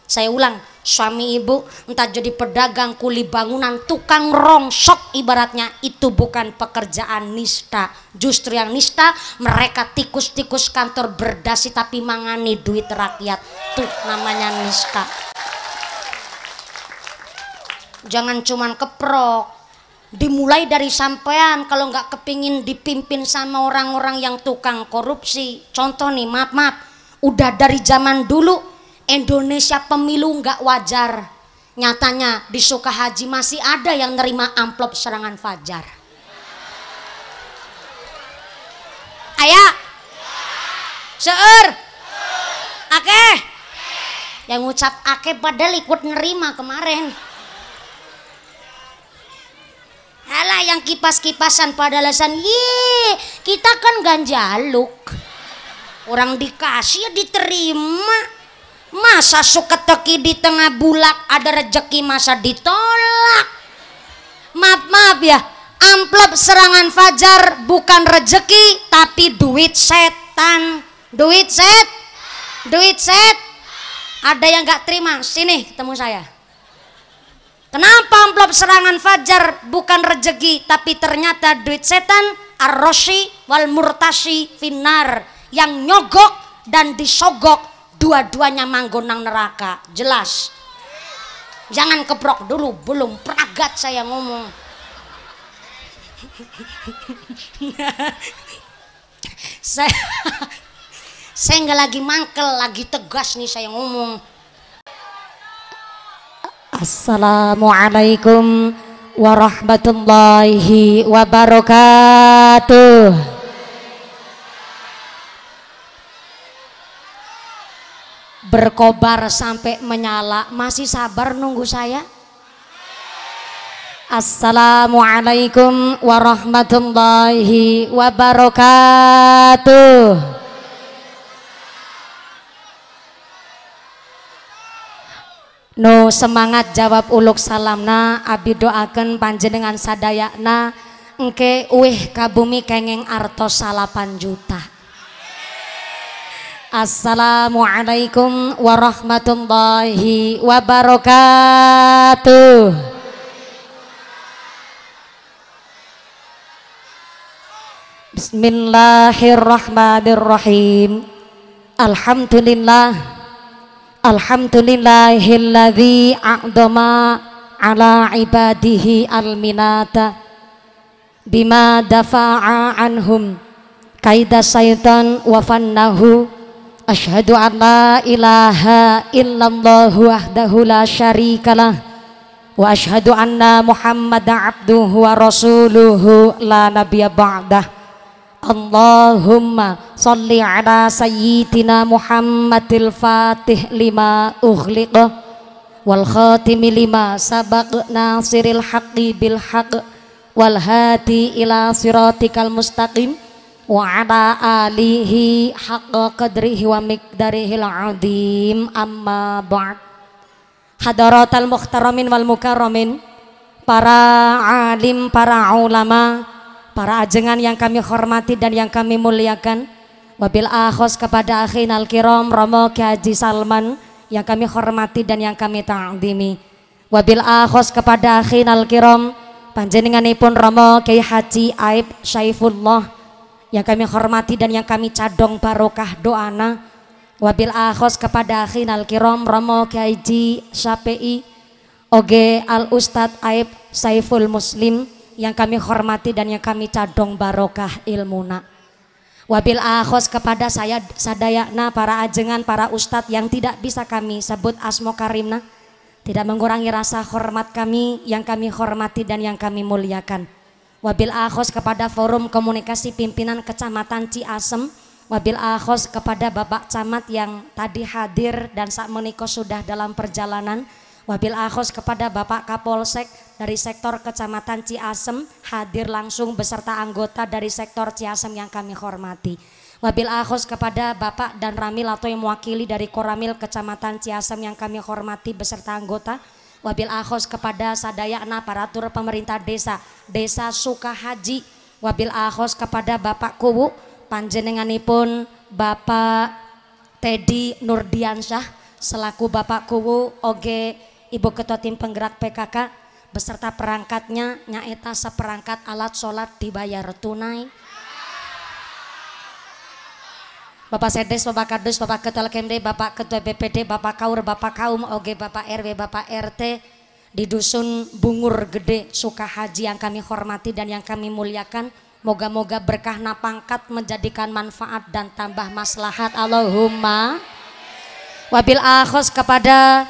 Saya ulang, suami ibu entah jadi pedagang, kuli bangunan, tukang rongsok ibaratnya, itu bukan pekerjaan nista. Justru yang nista mereka tikus-tikus kantor berdasi tapi mangani duit rakyat. Tuh namanya nista. Jangan cuman keprok. Dimulai dari sampean kalau nggak kepingin dipimpin sama orang-orang yang tukang korupsi. Contoh nih, maaf, udah dari zaman dulu Indonesia pemilu nggak wajar. Nyatanya di Sukahaji masih ada yang nerima amplop serangan fajar. Ayah, seur, akeh, yang ngucap akeh padahal ikut nerima kemarin. Alah yang kipas-kipasan pada alasan, ye kita kan ganjaluk. Orang dikasih ya diterima. Masa suka teki di tengah bulak ada rejeki masa ditolak. Maaf ya, amplop serangan fajar bukan rejeki tapi duit setan. Duit set. Ada yang gak terima, sini ketemu saya. Kenapa amplop serangan fajar bukan rejeki tapi ternyata duit setan? Ar-roshi wal murtashi finnar, yang nyogok dan disogok dua-duanya manggonang neraka. Jelas? Jangan keprok dulu, belum peragat saya ngomong. saya nggak lagi mangkel, lagi tegas nih saya ngomong. Assalamualaikum warahmatullahi wabarakatuh. Berkobar sampai menyala, masih sabar nunggu saya? Assalamualaikum warahmatullahi wabarakatuh. No semangat jawab uluk salamna, abi doakan panjenengan sadayana engke uih kabumi kengeng artos 8 juta. Assalamualaikum warahmatullahi wabarakatuh. Bismillahirrahmanirrahim. Alhamdulillahilladzi a'dama ala ibadihi alminata bima dafa'a anhum kaida syaitan wa fannahu. Asyhadu an la ilaha illallah wahdahu la syarikalah wa asyhadu anna muhammadan abduhu wa rasuluhu la nabiyya ba'dah. Allahumma salli ala sayyidina Muhammadil fatih lima ughliqa wal khatimi lima sabaq nasiril haqqi bil haqq wal hadi ila siratikal mustaqim wa ala alihi haqqa qadrihi wa miqdarihil azim. Amma ba'd. Hadaratal muhtaramin wal mukarramin, para alim, para ulama, para ajengan yang kami hormati dan yang kami muliakan. Wabil akhos kepada akhinal kiram Romo Kiai Haji Salman yang kami hormati dan yang kami ta'zimi. Wabil akhos kepada akhinal kiram panjenenganipun Romo Kiai Haji Aib Syaifullah yang kami hormati dan yang kami cadong barokah doana. Wabil akhos kepada akhinal kiram Romo Kiai Haji Syafi'i Oge Al Ustadz Aib Saiful Muslim yang kami hormati dan yang kami cadong barokah ilmuna. Wabil akhos kepada saya sadayana para ajengan, para ustadz yang tidak bisa kami sebut asmo karimna, tidak mengurangi rasa hormat kami yang kami hormati dan yang kami muliakan. Wabil akhos kepada forum komunikasi pimpinan Kecamatan Ciasem. Wabil akhos kepada Bapak Camat yang tadi hadir dan saat menikah sudah dalam perjalanan. Wabil akhos kepada Bapak Kapolsek dari sektor Kecamatan Ciasem hadir langsung beserta anggota dari sektor Ciasem yang kami hormati. Wabil akhos kepada Bapak dan Ramil atau yang mewakili dari Koramil Kecamatan Ciasem yang kami hormati beserta anggota. Wabil akhos kepada sadayana aparatur pemerintah desa Sukahaji. Wabil akhos kepada Bapak Kuwu panjenenganipun Bapak Teddy Nurdiansyah selaku Bapak Kuwu oge Ibu Ketua Tim Penggerak PKK beserta perangkatnya nyaeta seperangkat alat sholat dibayar tunai. Bapak Sedes, Bapak Kadus, Bapak Ketua LKMD, Bapak Ketua BPD, Bapak Kaur, Bapak Kaum, oge Bapak RW, Bapak RT di Dusun Bungur Gede Sukahaji yang kami hormati dan yang kami muliakan. Moga-moga berkah napangkat menjadikan manfaat dan tambah maslahat. Allahumma. Wabil akhos kepada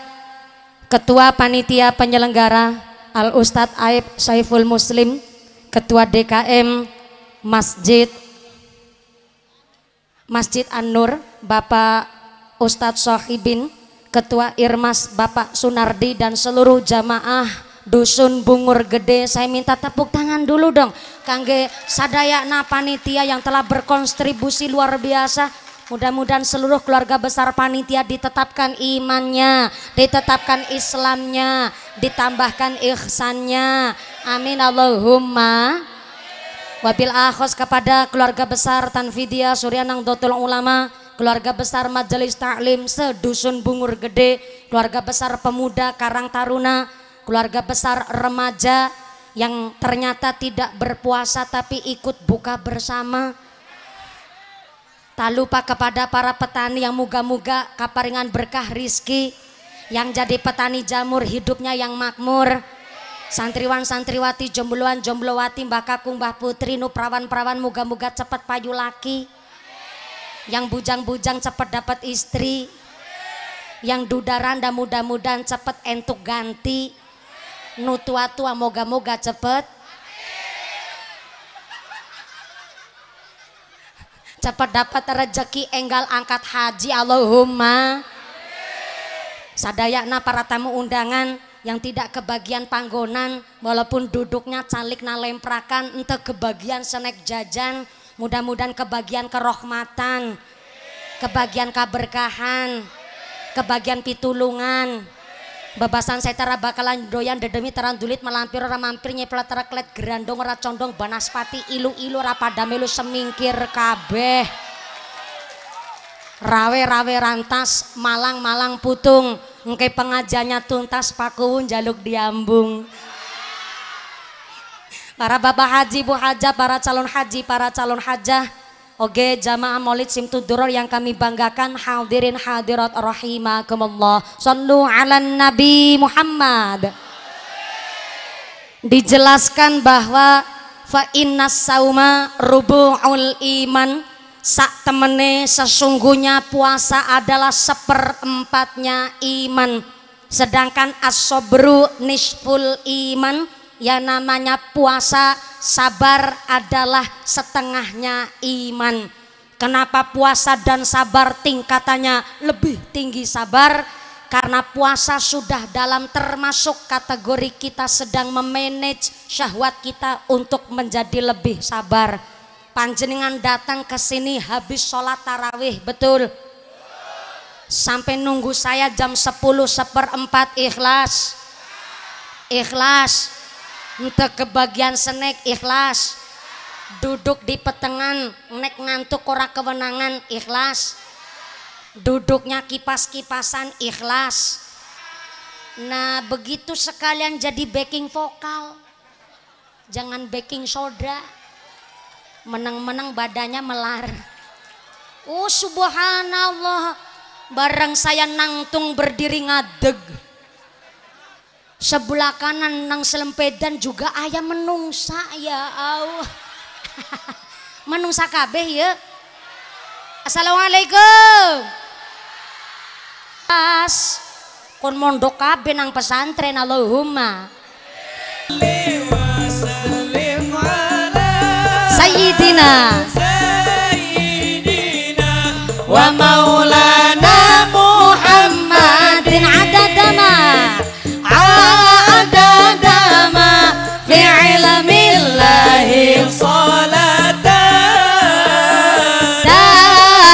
Ketua Panitia Penyelenggara Al Ustadz Aib Saiful Muslim, Ketua DKM Masjid An-Nur Bapak Ustadz Sohibin, Ketua Irmas Bapak Sunardi dan seluruh jamaah Dusun Bungur Gede. Saya minta tepuk tangan dulu dong kangge sadayana panitia yang telah berkontribusi luar biasa. Mudah-mudahan seluruh keluarga besar panitia ditetapkan imannya, ditetapkan Islamnya, ditambahkan ihsannya. Amin Allahumma. Wabil akhos kepada keluarga besar Tanfidiyah Surya Nahdlatul Ulama, keluarga besar Majelis Ta'lim se-Dusun Bungur Gede, keluarga besar pemuda Karang Taruna, keluarga besar remaja yang ternyata tidak berpuasa tapi ikut buka bersama. Tak lupa kepada para petani yang moga-moga kaparingan berkah rizki, yang jadi petani jamur hidupnya yang makmur. Santriwan santriwati, jombloan jomblowati, mbah kakung mbah putri, nu perawan-perawan moga-moga cepat payu laki. Yang bujang-bujang cepat dapat istri. Yang duda randa mudah-mudahan cepat entuk ganti. Nu tua-tua moga-moga cepat dapat rezeki enggal angkat haji. Allahumma. Sadayana para tamu undangan yang tidak kebagian panggonan walaupun duduknya calik na lemprakan ente kebagian senek jajan, mudah-mudahan kebagian kerohmatan, kebagian keberkahan, kebagian pitulungan. Babasan saya tara bakalan doyan dedemi terang dulit melampir ora mampir nyeplat tara klet gerandong ora condong banaspati ilu-ilu ora pada melu semingkir kabeh. Rawe-rawe rantas malang-malang putung engke pengajiannya tuntas pakuwun jaluk diambung. Para bapak haji, bu hajah, para calon haji, para calon hajah, oge jamaah Maulid Simtuduror yang kami banggakan, hadirin hadirat rahimakumullah. Shallu ala Nabi Muhammad. Dijelaskan bahwa fa innas sauma rubu'ul iman, sak temene sesungguhnya puasa adalah seperempatnya iman, sedangkan as-sabru nisful iman, ya namanya puasa sabar adalah setengahnya iman. Kenapa puasa dan sabar tingkatannya lebih tinggi sabar? Karena puasa sudah dalam termasuk kategori kita sedang memanage syahwat kita untuk menjadi lebih sabar. Panjenengan datang ke sini habis sholat tarawih, betul? Sampai nunggu saya jam 10:04 ikhlas? Ikhlas. Untuk kebagian senek ikhlas. Duduk di petengan nek ngantuk ora kewenangan ikhlas. Duduknya kipas-kipasan ikhlas. Nah begitu sekalian jadi backing vokal, jangan backing soda. Menang-menang badannya melar. Oh subhanallah, bareng saya nangtung berdiri ngadeg, sebelah kanan nang selempedan juga ayam menungsa. Ya Allah. Menungsa kabeh ya. Assalamualaikum. Pas kon mondok kabeh nang pesantren. Allahumma Sayyidina wa maulana Muhammadin adadama fi ilmillahi salatan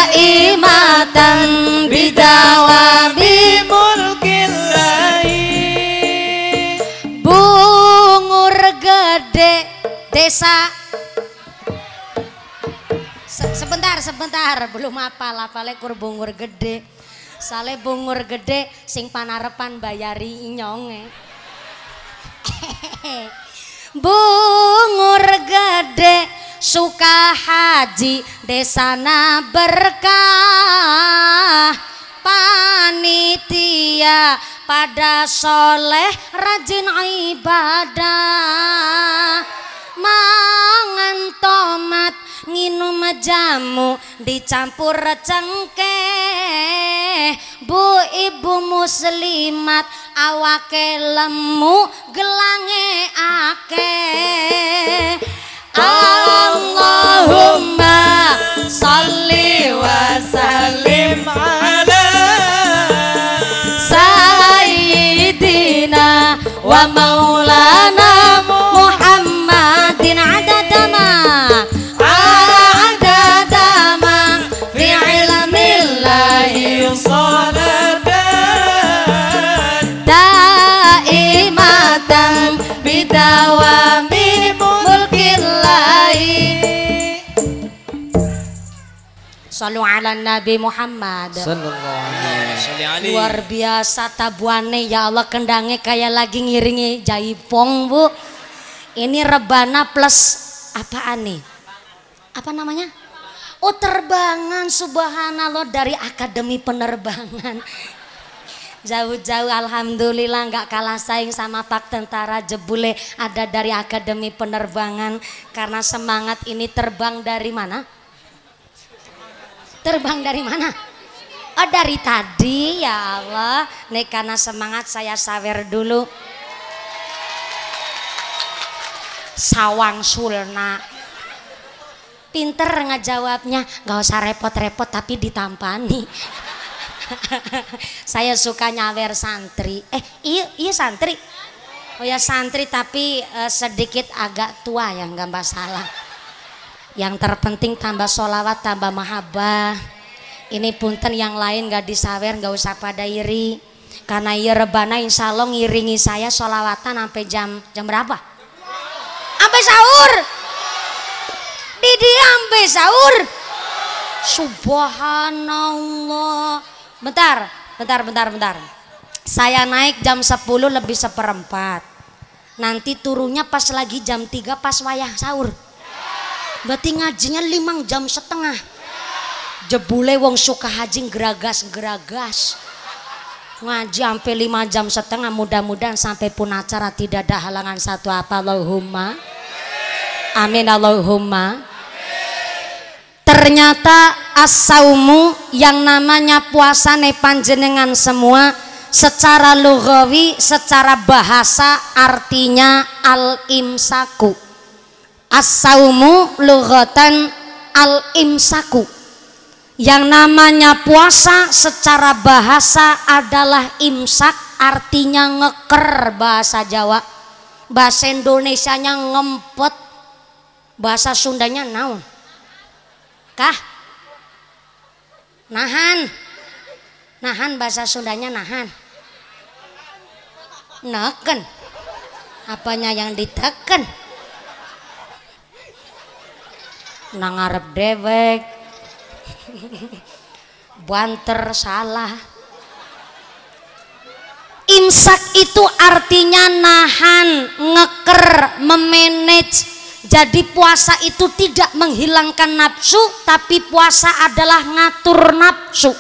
daimatan bidawabi mulkillahi. Bungur Gede desa. Sebentar belum apal Bungur Gede. Sale bungur gede sing panarepan bayari inyonge. Bungur gede suka haji desana berkah, panitia pada soleh rajin ibadah, mangan tomat nginum jamu dicampur cengkeh, bu ibu muslimat awake lemu gelange akeh. Allahumma salli wa sallim ala sayyidina wa maulana Muhammadin adadama fi ilmillahi salatan daimatan bidawami mulkillahi. Sallu ala Nabi Muhammad sallallahu alaihi. Luar biasa tabuane ya Allah, kendangnya kayak lagi ngiringi jaipong bu. Ini rebana plus apaan nih? Apa namanya? Oh terbangan, subhanallah, dari Akademi Penerbangan. Jauh-jauh alhamdulillah nggak kalah saing sama Pak Tentara Jebule, ada dari Akademi Penerbangan. Karena semangat ini terbang dari mana? Terbang dari mana? Oh dari tadi ya Allah. Nih karena semangat saya sawer dulu. Sawang sulna. Pinter ngejawabnya, gak usah repot-repot tapi ditampani. Saya suka nyawer santri. Iya santri. Oh ya santri tapi sedikit agak tua ya, nggak masalah. Yang terpenting tambah sholawat, tambah mahabbah. Ini punten yang lain gak disawer, gak usah pada iri. Karena iya rebana insya Allah ngiringi saya sholawatan sampai jam berapa? Sampai sahur. Didi sampai sahur. Subhanallah. Bentar. Saya naik jam 10 lebih seperempat. Nanti turunnya pas lagi jam 3 pas wayah sahur. Berarti ngajinya 5 jam setengah. Jebule wong suka haji geragas ngaji sampai 5 jam setengah. Mudah-mudahan sampai pun acara tidak ada halangan satu apa. Allahumma amin, Allahumma. Ternyata as-saumu yang namanya puasa nih panjenengan semua secara lughawi, secara bahasa artinya al-imsaku. As-saumu lughatan al-imsaku. Yang namanya puasa secara bahasa adalah imsak, artinya ngeker bahasa Jawa. Bahasa Indonesianya ngempet, bahasa Sundanya naon? Kah? Nahan bahasa Sundanya nahan. Neken. Apanya yang diteken? Nangarep dewek. Banter salah. Imsak itu artinya nahan, ngeker, memanage. Jadi puasa itu tidak menghilangkan nafsu, tapi puasa adalah ngatur nafsu.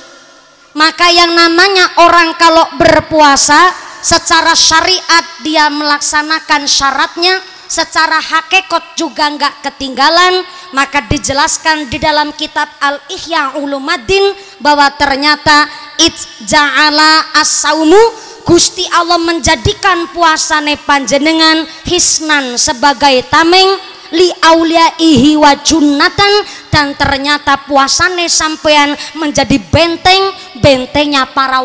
Maka yang namanya orang kalau berpuasa secara syariat dia melaksanakan syaratnya, secara hakikat juga nggak ketinggalan. Maka dijelaskan di dalam kitab Al-Ihya Ulumuddin bahwa ternyata ja'ala as-saumu, Gusti Allah menjadikan puasane panjenengan hisnan sebagai tameng li auliyaihi wa junnatan, dan ternyata puasane sampean menjadi bentengnya para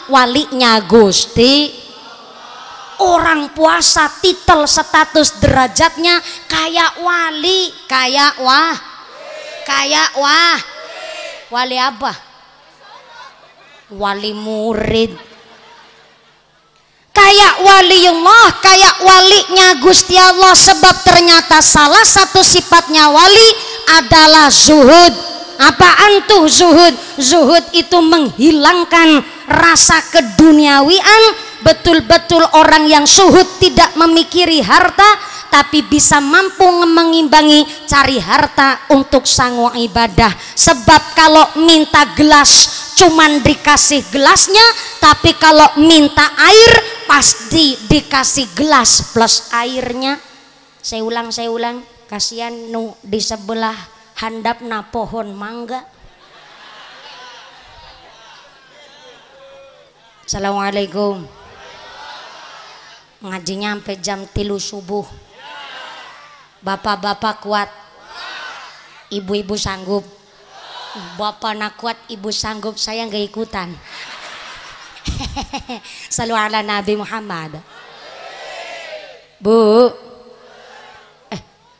walinya Gusti. Orang puasa titel status derajatnya kayak wali, kayak wah. Wali apa? Wali murid. Kayak waliullah, kayak walinya Gusti Allah. Sebab ternyata salah satu sifatnya wali adalah zuhud. Apaan tuh zuhud? Zuhud itu menghilangkan rasa keduniawian. Betul-betul orang yang zuhud tidak memikiri harta, tapi bisa mampu mengimbangi cari harta untuk sanggup ibadah. Sebab kalau minta gelas cuman dikasih gelasnya, tapi kalau minta air pasti dikasih gelas plus airnya. Saya ulang, kasihan nu di sebelah handapna pohon mangga. Assalamualaikum. Ngajinya sampai jam 3 subuh. Bapak-bapak kuat, ibu-ibu sanggup. Bapak nak kuat, ibu sanggup, saya nggak ikutan. Sallu ala Nabi Muhammad. Bu,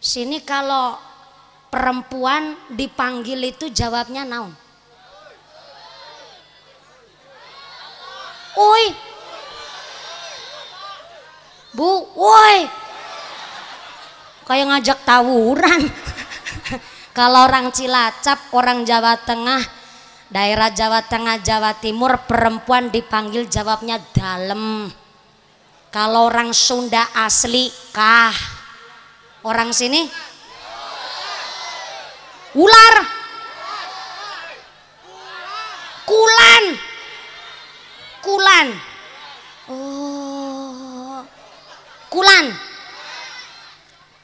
sini kalau perempuan dipanggil itu jawabnya naon? Oi, bu, woi, kayak ngajak tawuran. Kalau orang Cilacap, orang Jawa Tengah, daerah Jawa Tengah, Jawa Timur, perempuan dipanggil jawabnya dalem. Kalau orang Sunda asli kah. Orang sini ular, kulan, kulan. Oh, kulan.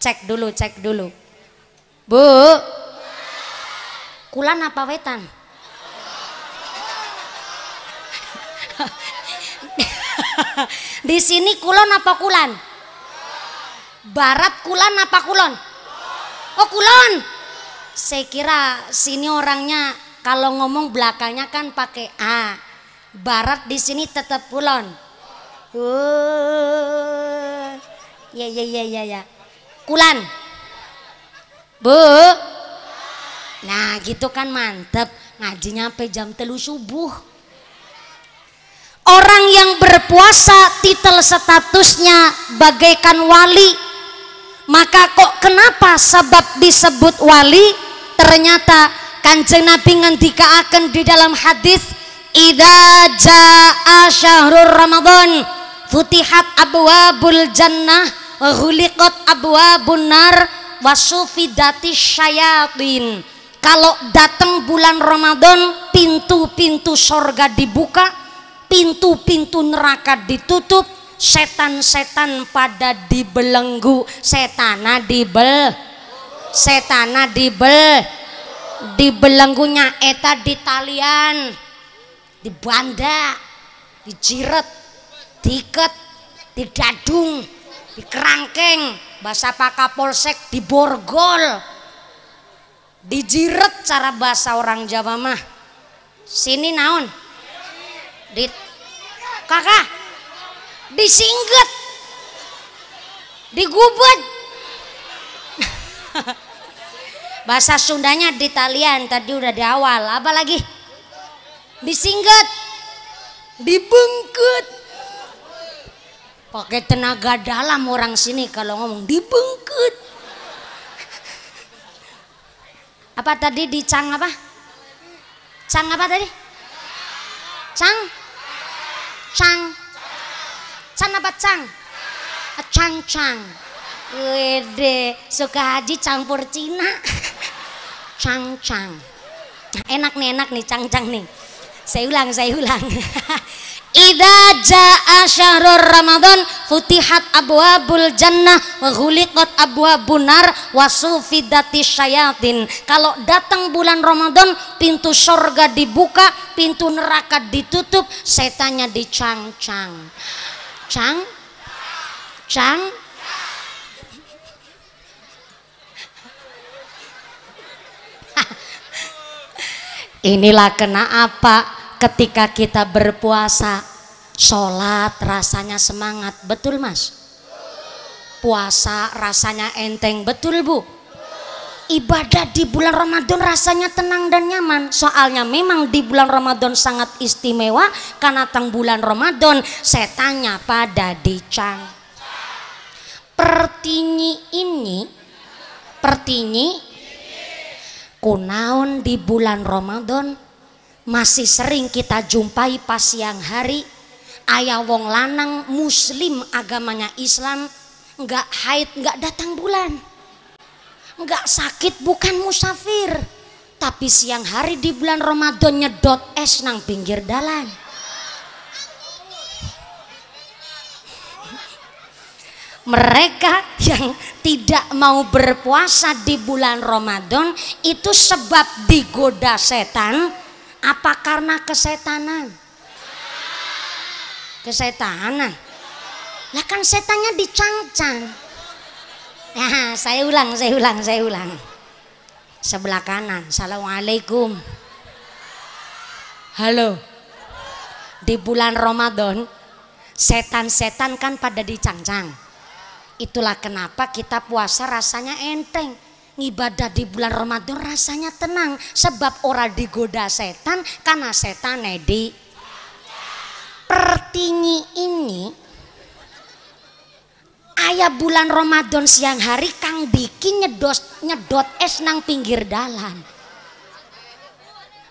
Cek dulu. Bu, kulan apa wetan? Di sini kulon apa kulan? Barat kulan apa kulon? Oh, kulon. Saya kira sini orangnya kalau ngomong belakangnya kan pakai A. Barat di sini tetap kulon. Ya. Kulan. Bu. Nah, gitu kan mantep. Ngajinya sampai jam 3 subuh. Orang yang berpuasa titel statusnya bagaikan wali. Maka kok kenapa sebab disebut wali? Ternyata Kanjeng Nabi ngendikaaken di dalam hadis, idza jaa syahrul ramadan futihat abwabul jannah wa ghuliqat abwabun nar wa sufidatis syayatin. Kalau datang bulan Ramadan, pintu-pintu sorga dibuka, pintu-pintu neraka ditutup, setan-setan pada dibelenggu. Setana dibelenggunya eta di talian, dibanda, dijiret, diiket, didadung, dikerangkeng, bahasa Pak Kapolsek diborgol, dijiret cara bahasa orang Jawa mah. Sini naon? Kakak disingget, digubet. Bahasa Sundanya di talian tadi udah di awal. Apa lagi? Disingget, dibengket. Pakai tenaga dalam orang sini kalau ngomong dibengket. Apa tadi dicang apa? Cang apa tadi? Cang? Can apa cang? Cang. Wede, suka haji campur Cina. Cang. Enak nih cang nih. Saya ulang. Idza jaa syahrul ramadan futihat abwabul jannah wa ghuliqat abwabun nar wa sufidatis syayatin. Kalau datang bulan Ramadan, pintu surga dibuka, pintu neraka ditutup, setannya dicang-cang. Cang. Inilah kena apa? Ketika kita berpuasa, sholat rasanya semangat, betul mas? Puasa rasanya enteng, betul bu? Ibadah di bulan Ramadan rasanya tenang dan nyaman. Soalnya memang di bulan Ramadan sangat istimewa, karena tang bulan Ramadan setannya pada dicang. Kunaon di bulan Ramadan masih sering kita jumpai pas siang hari aya wong lanang muslim agamanya Islam nggak haid nggak datang bulan, nggak sakit bukan musafir, tapi siang hari di bulan Ramadan nyedot es nang pinggir dalan. Mereka yang tidak mau berpuasa di bulan Ramadan itu sebab digoda setan apa karena kesetanan? Kesetanan. Lah kan setannya dicangcang. Nah, saya ulang. Sebelah kanan. Assalamualaikum. Halo. Di bulan Ramadan setan-setan kan pada dicangcang. Itulah kenapa kita puasa rasanya enteng, ngibadah di bulan Ramadan rasanya tenang, sebab ora digoda setan karena setan di pertingi ini. Ayah bulan Ramadan siang hari Kang Diki nyedot es nang pinggir dalan.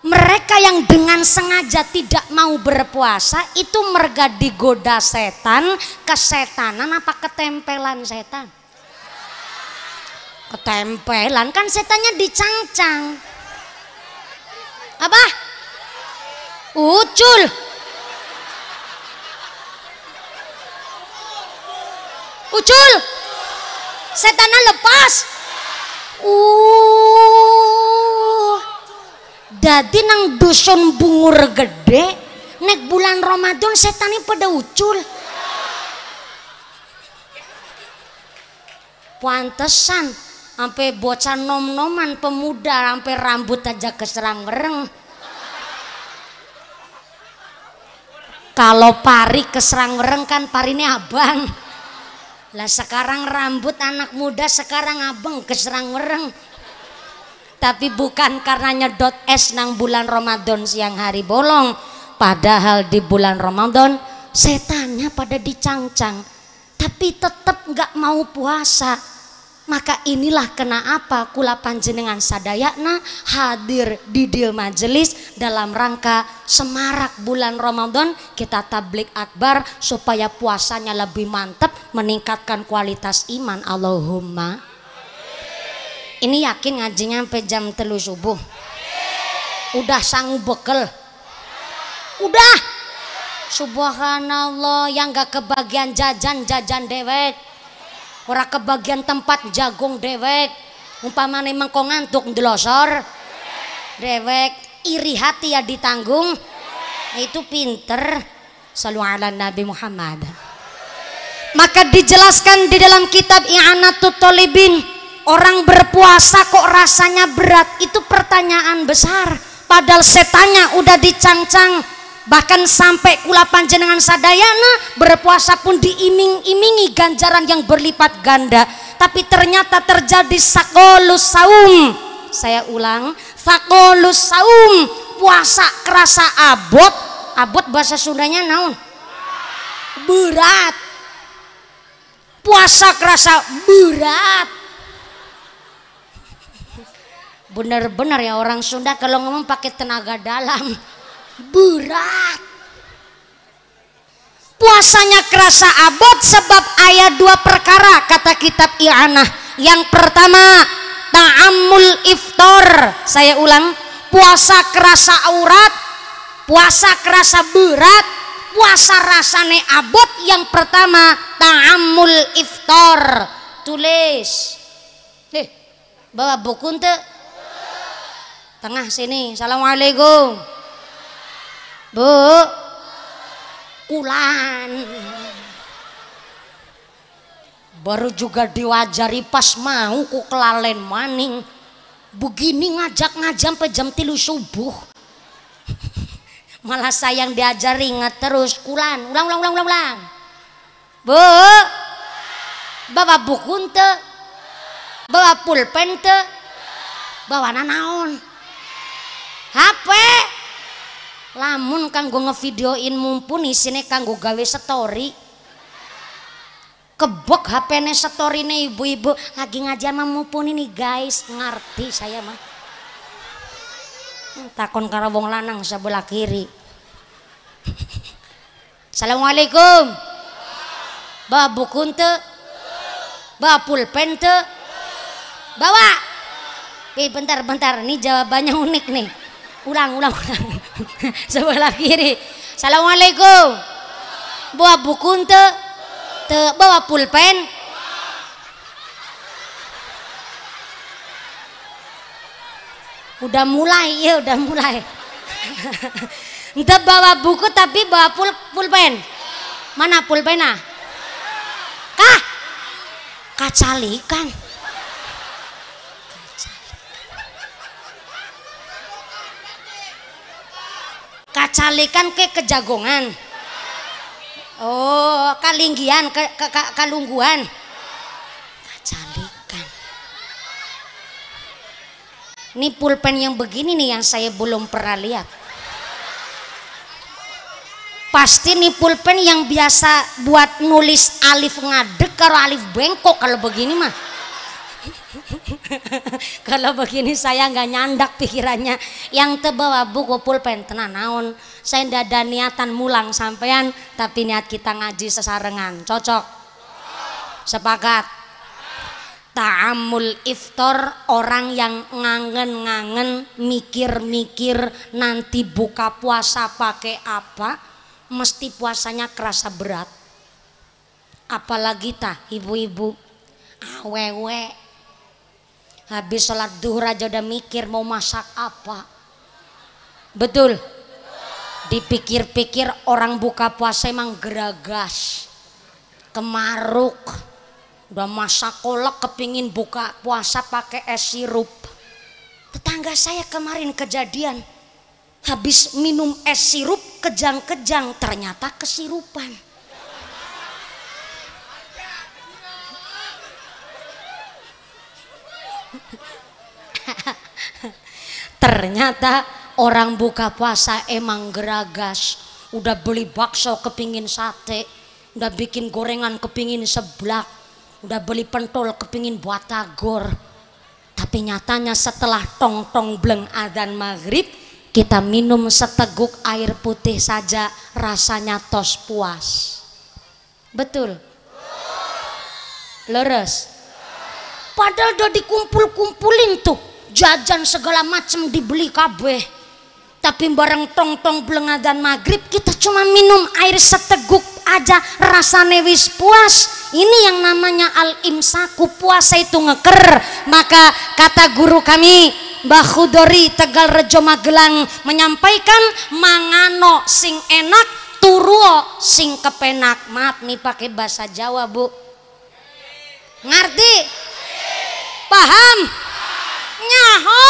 Mereka yang dengan sengaja tidak mau berpuasa itu merga digoda setan, kesetanan apa ketempelan setan? Ketempelan, kan setannya dicangcang. Apa? Ucul. Ucul. Setannya lepas. Dadi nang dusun bungur gede nek bulan Ramadan setannya pada ucul. Pantesan sampai bocah nom-noman pemuda sampai rambut aja keserang mereng. Kalau pari keserang mereng kan parinya abang. Lah sekarang rambut anak muda sekarang abang keserang mereng. Tapi bukan karena nyedot es nang bulan Ramadan siang hari bolong, padahal di bulan Ramadan setannya pada dicangcang tapi tetap nggak mau puasa. Maka inilah kenapa kula panjenengan sadayana hadir di dieu majelis dalam rangka semarak bulan Ramadan, kita tablik akbar supaya puasanya lebih mantap, meningkatkan kualitas iman. Allahumma. Ini yakin ngajinya sampai jam 3 subuh? Udah sanggup bekel? Udah. Subhanallah, yang gak kebagian jajan dewek. Ora kebagian tempat jagung dewek. Umpamane mengko ngantuk ndelosor dewek. Iri hati ya ditanggung. Itu pinter. Shallu ala Nabi Muhammad. Maka dijelaskan di dalam kitab I'anatut Thalibin, orang berpuasa kok rasanya berat, itu pertanyaan besar. Padahal setannya udah dicangcang. Bahkan sampai kula panjenengan sadayana berpuasa pun diiming-imingi ganjaran yang berlipat ganda. Tapi ternyata terjadi sakolus saum. Saya ulang, sakolus saum. Puasa kerasa abot. Abot bahasa Sundanya naon? Berat. Puasa kerasa berat. Benar-benar ya orang Sunda kalau ngomong pakai tenaga dalam. Berat. Puasanya kerasa abot sebab ayat 2 perkara kata kitab I'anah. Yang pertama, ta'ammul iftar. Saya ulang, puasa kerasa aurat, puasa kerasa berat, puasa rasane abot. Yang pertama, ta'ammul iftar. Tulis. Bawa buku ente. Tengah sini. Assalamualaikum. Bu. Ulan. Baru juga diwajari pas mau ku kelalen maning. Begini ngajak ngajam sampai jam 3 subuh. Malah sayang diajari ingat terus. Ulan. Ulang. Bu. Bawa buku ente. Bawa pulpen ente. Bawa nanaon. HP lamun kanggo ngevideoin mumpun isine kanggo gawe story. Kebok HP-ne story-ne ibu-ibu lagi ngajar mumpun ini guys, ngerti saya mah. Takon karo wong lanang sebelah kiri. Assalamualaikum. Bawa buku teu? Bawa pulpen teu? Bawa. Bentar. Ini jawabannya unik nih. Ulang. Sebelah kiri. Assalamualaikum. Bawa buku teu? Teu. Bawa pulpen? Udah mulai. Ente bawa buku tapi bawa pulpen. Mana pulpena? Kacalikan. Kacalikan ke kejagongan. Oh, kalinggian, kalungguan. Kacalikan. Ini pulpen yang begini nih yang saya belum pernah lihat. Pasti nih pulpen yang biasa buat nulis alif ngadeg karo alif bengkok kalau begini mah. Kalau begini saya nggak nyandak pikirannya. Yang terbawa buku pulpen tenan naon. Saya ndak ada niatan mulang sampean, tapi niat kita ngaji sesarengan. Cocok? Sepakat? Ta'amul iftar, orang yang ngangen-ngangen mikir-mikir nanti buka puasa pakai apa, mesti puasanya kerasa berat. Apalagi tah ibu-ibu awewe habis sholat duhur aja udah mikir mau masak apa. Betul? Dipikir-pikir orang buka puasa emang geragas, kemaruk, udah masak kolak kepingin buka puasa pakai es sirup. Tetangga saya kemarin kejadian habis minum es sirup kejang-kejang ternyata kesirupan. Ternyata orang buka puasa emang geragas, udah beli bakso kepingin sate, udah bikin gorengan kepingin seblak, udah beli pentol kepingin batagor. Tapi nyatanya setelah tong-tong bleng adzan maghrib, kita minum seteguk air putih saja rasanya tos puas. Betul? Leres? Padahal udah dikumpul-kumpulin tuh jajan segala macem dibeli kabeh, tapi bareng tong-tong bleng adzan maghrib kita cuma minum air seteguk aja rasane wis puas. Ini yang namanya al-imsaku, puasa itu ngeker. Maka kata guru kami Mbah Khudori Tegal Rejo Magelang menyampaikan, mangano sing enak turuo sing kepenak. Maaf nih pakai bahasa Jawa Bu, ngerti? Paham? Nyaho.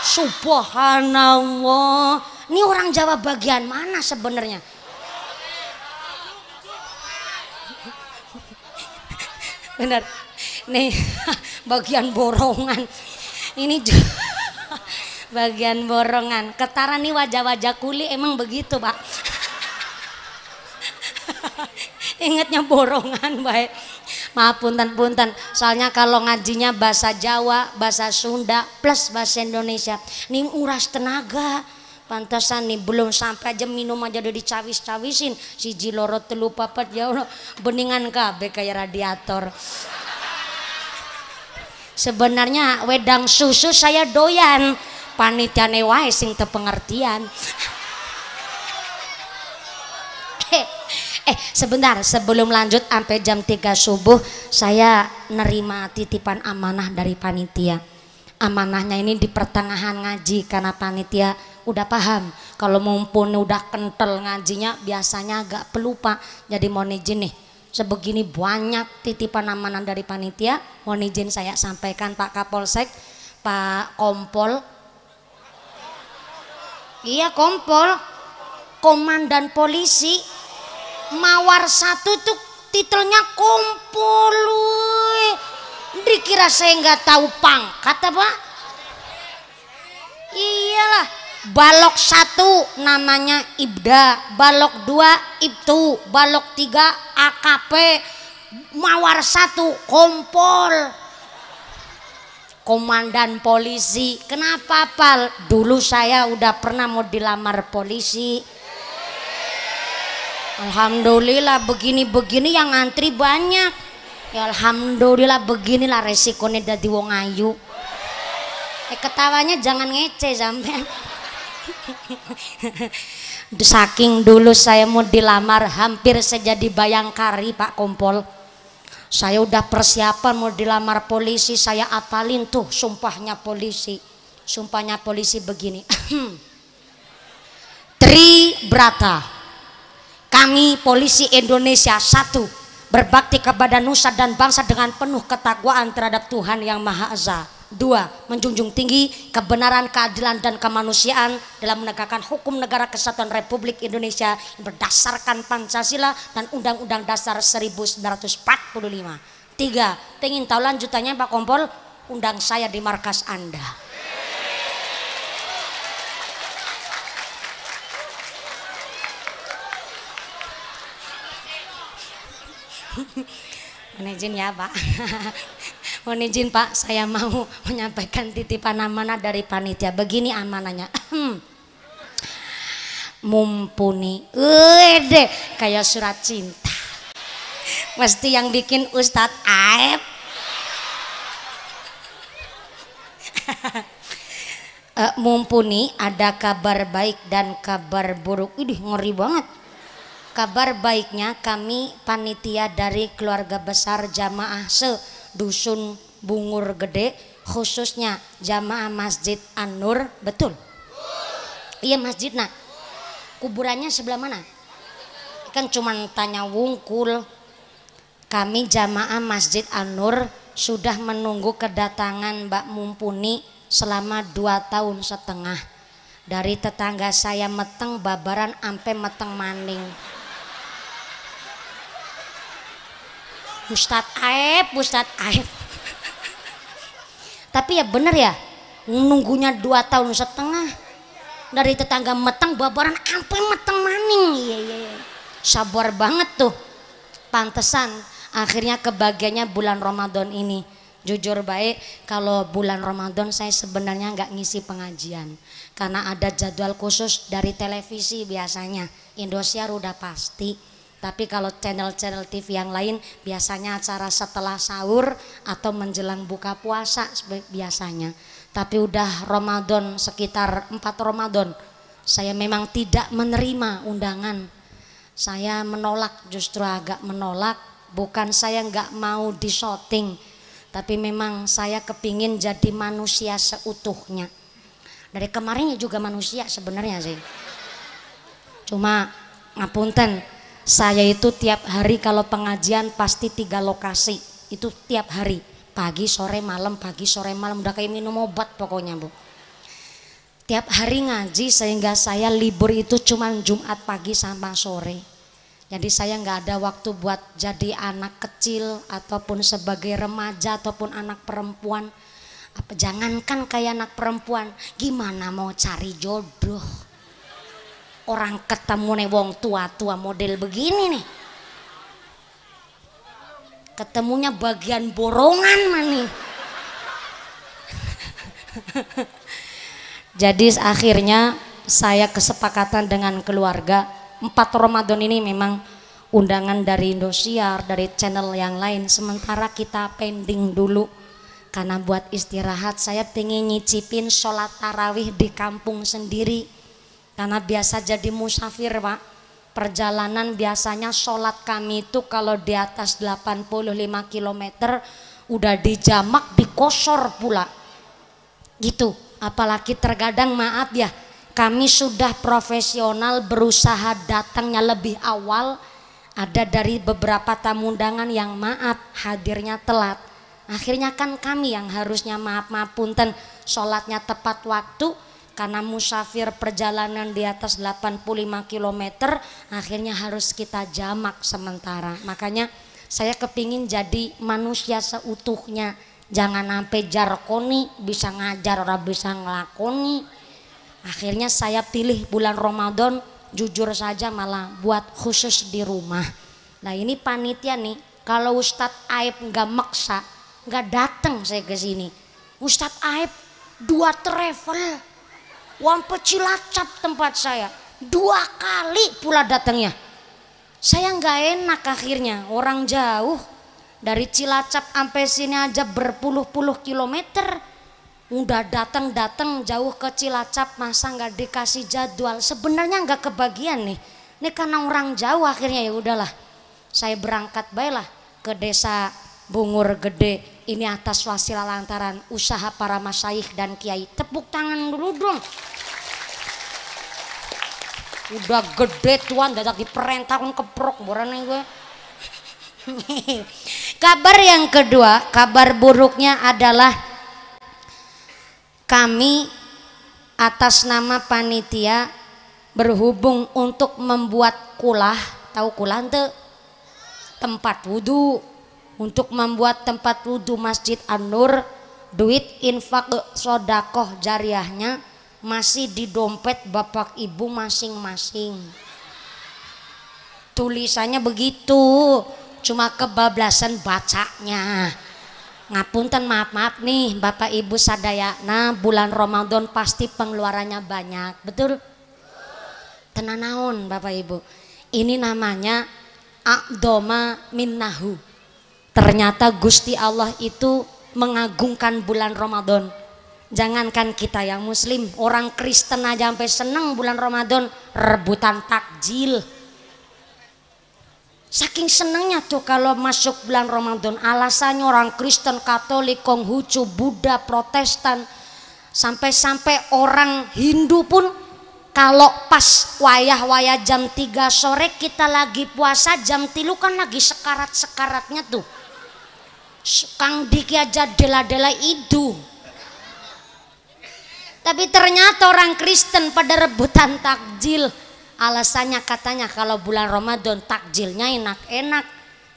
Subhanallah. Ini orang Jawa bagian mana sebenarnya? Benar. Nih bagian borongan. Ini bagian borongan. Ketara nih wajah-wajah kuli emang begitu, Pak. Ingatnya borongan baik. Maaf punten, soalnya kalau ngajinya bahasa Jawa, bahasa Sunda plus bahasa Indonesia nih nguras tenaga. Pantasan nih belum sampai aja minum aja udah dicawis-cawisin siji loro telu papat, ya Allah beningan kabeh kayak radiator. Sebenarnya wedang susu saya doyan, panitiane wae sing teu pengertian. Sebentar sebelum lanjut sampai jam 3 subuh saya nerima titipan amanah dari panitia. Amanahnya ini di pertengahan ngaji karena panitia udah paham kalau mumpun udah kental ngajinya biasanya agak pelupa. Jadi mohon izin nih, sebegini banyak titipan amanah dari panitia, mohon izin saya sampaikan Pak Kapolsek, Pak Kompol. Iya Kompol, Komandan Polisi Mawar 1 tuh titelnya Kompol. Dikira saya nggak tahu pangkat apa? Iyalah. Balok 1 namanya Ibda, balok 2 Ibtu, balok 3 AKP, Mawar 1 Kompol. komandan polisi. Kenapa Pal? Dulu saya udah pernah mau dilamar polisi. Alhamdulillah begini-begini yang ngantri banyak. Ya alhamdulillah beginilah resikonya dadi wong ayu. Ketawanya jangan ngece sampean. Saking dulu saya mau dilamar hampir saya jadi bayangkari Pak Kompol. Saya udah persiapan mau dilamar polisi, saya apalin tuh sumpahnya polisi. Sumpahnya polisi begini. Tribrata. Kami polisi Indonesia, satu, berbakti kepada nusa dan bangsa dengan penuh ketakwaan terhadap Tuhan Yang Maha Esa. Dua, menjunjung tinggi kebenaran, keadilan dan kemanusiaan dalam menegakkan hukum negara kesatuan Republik Indonesia yang berdasarkan Pancasila dan Undang-Undang Dasar 1945. Tiga, pengen tahu lanjutannya Pak Kompol? Undang saya di markas Anda. Mohon izin ya Pak. Mohon izin Pak, saya mau menyampaikan titipan amanah dari panitia. Begini amanahnya. Mumpuni. Deh kayak surat cinta. Mesti yang bikin Ustadz Aep. Mumpuni ada kabar baik dan kabar buruk. Idih ngeri banget. Kabar baiknya kami panitia dari keluarga besar jamaah se-Dusun Bungur Gede, khususnya jamaah Masjid An-Nur, betul? Iya masjid nak. Kuburannya sebelah mana? Kan cuman tanya wungkul. Kami jamaah Masjid An-Nur sudah menunggu kedatangan Mbak Mumpuni selama 2 tahun setengah. Dari tetangga saya meteng babaran ampe meteng maning. Ustadz Aep. Tapi ya bener ya, nunggunya 2 tahun setengah. Dari tetangga meteng babaran sampai meteng maning. Iya. Sabar banget tuh. Pantesan akhirnya kebagiannya bulan Ramadan ini. Jujur baik, kalau bulan Ramadan saya sebenarnya nggak ngisi pengajian. Karena ada jadwal khusus dari televisi biasanya. Indosiar udah pasti. Tapi kalau channel-channel TV yang lain biasanya acara setelah sahur atau menjelang buka puasa biasanya. Tapi udah Ramadan sekitar 4 Ramadan saya memang tidak menerima undangan. Saya menolak, justru agak menolak. Bukan saya nggak mau di syuting, tapi memang saya kepingin jadi manusia seutuhnya. Dari kemarinnya juga manusia sebenarnya sih. Cuma ngapunten, saya itu tiap hari kalau pengajian pasti 3 lokasi. Itu tiap hari, pagi sore malam, udah kayak minum obat pokoknya Bu. Tiap hari ngaji sehingga saya libur itu cuma Jumat pagi sama sore. Jadi saya nggak ada waktu buat jadi anak kecil ataupun sebagai remaja ataupun anak perempuan. Jangankan kayak anak perempuan, gimana mau cari jodoh? Orang ketemu nih wong tua-tua model begini nih, ketemunya bagian borongan nih. Jadi akhirnya saya kesepakatan dengan keluarga 4 Ramadan ini memang undangan dari Indosiar, dari channel yang lain, sementara kita pending dulu karena buat istirahat. Saya pengen nyicipin sholat tarawih di kampung sendiri. Karena biasa jadi musafir Pak, perjalanan biasanya sholat kami itu kalau di atas 85 km udah dijamak dikosor pula gitu. Apalagi terkadang maaf ya, kami sudah profesional berusaha datangnya lebih awal, ada dari beberapa tamu undangan yang maaf hadirnya telat. Akhirnya kan kami yang harusnya maaf punten sholatnya tepat waktu. Karena musafir perjalanan di atas 85 km akhirnya harus kita jamak sementara. Makanya saya kepingin jadi manusia seutuhnya. Jangan sampai jarkoni, bisa ngajar orang bisa ngelakoni. Akhirnya saya pilih bulan Ramadan, jujur saja malah buat khusus di rumah. Nah ini panitia nih, kalau Ustadz Aep nggak maksa, nggak datang saya ke sini. Ustadz Aib 2 travel wampe Cilacap tempat saya 2 kali pula datangnya. Saya nggak enak akhirnya, orang jauh dari Cilacap sampai sini aja berpuluh-puluh kilometer, udah datang jauh ke Cilacap masa nggak dikasih jadwal. Sebenarnya nggak kebagian nih, ini karena orang jauh akhirnya ya udahlah. Saya berangkat baiklah ke desa Bungur Gede ini atas wasilah lantaran usaha para masyayikh dan kiai. Tepuk tangan dulu dong. Udah gede tuan dadak diperintahkan keprok borane gue. Kabar yang kedua, kabar buruknya adalah kami atas nama panitia berhubung untuk membuat kulah, tahu kulah ente? Tempat wudhu. Untuk membuat tempat wudhu Masjid An-Nur, duit infak sodakoh jariahnya masih di dompet bapak ibu masing-masing. Tulisannya begitu, cuma kebablasan bacanya. Ngapunten, maaf nih bapak ibu sadayana, bulan Ramadan pasti pengeluarannya banyak, betul? Tenanaun bapak ibu, ini namanya a'doma minnahu. Ternyata Gusti Allah itu mengagungkan bulan Ramadan. Jangankan kita yang muslim, orang Kristen aja sampai seneng bulan Ramadan rebutan takjil. Saking senengnya tuh kalau masuk bulan Ramadan. Alasannya orang Kristen, Katolik, Konghucu, Buddha, Protestan, sampai-sampai orang Hindu pun kalau pas wayah-wayah jam 3 sore kita lagi puasa, jam 3 kan lagi sekarat-sekaratnya tuh. Kang Diki aja dela-dela itu. Tapi ternyata orang Kristen pada rebutan takjil. Alasannya katanya kalau bulan Ramadan takjilnya enak-enak.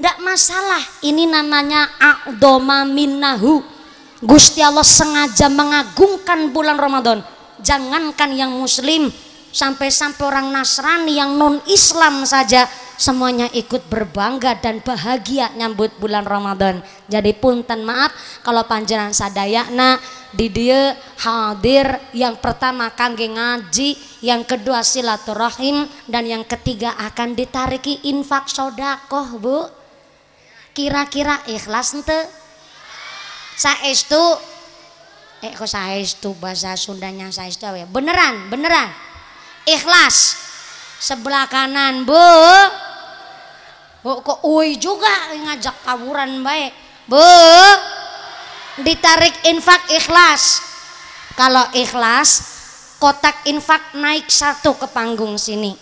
Nggak masalah, ini namanya a'doma minnahu. Gusti Allah sengaja mengagungkan bulan Ramadan. Jangankan yang muslim, sampai-sampai orang Nasrani yang non Islam saja semuanya ikut berbangga dan bahagia nyambut bulan Ramadan. Jadi punten maaf kalau panjenengan sadayana di dia hadir, yang pertama kangge ngaji, yang kedua silaturahim, dan yang ketiga akan ditariki infak sodakoh. Bu, kira-kira ikhlas ente? Saestu kok saestu bahasa Sundanya saestu ya? Beneran ikhlas. Sebelah kanan bu. Kok uy juga ngajak tawuran baik. Bu, ditarik infak ikhlas. Kalau ikhlas, kotak infak naik 1 ke panggung sini.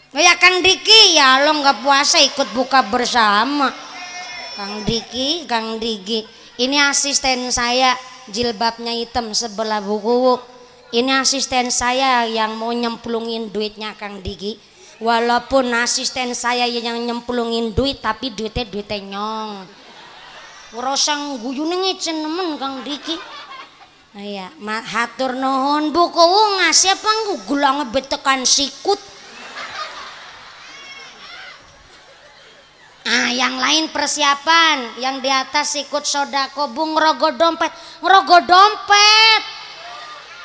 Ya Kang Diki, ya lo nggak puasa ikut buka bersama. Kang Diki, ini asisten saya, jilbabnya hitam sebelah buku. Ini asisten saya yang mau nyemplungin duitnya Kang Diki. Walaupun asisten saya yang nyemplungin duit, tapi duitnya nyong. Ngerosang guyune ngecen nemen Kang Diki. Iya, hatur nuhun bu, kau ngasih apa gulang betekan sikut. Yang lain persiapan, yang di atas sikut sodako bu, ngerogoh dompet.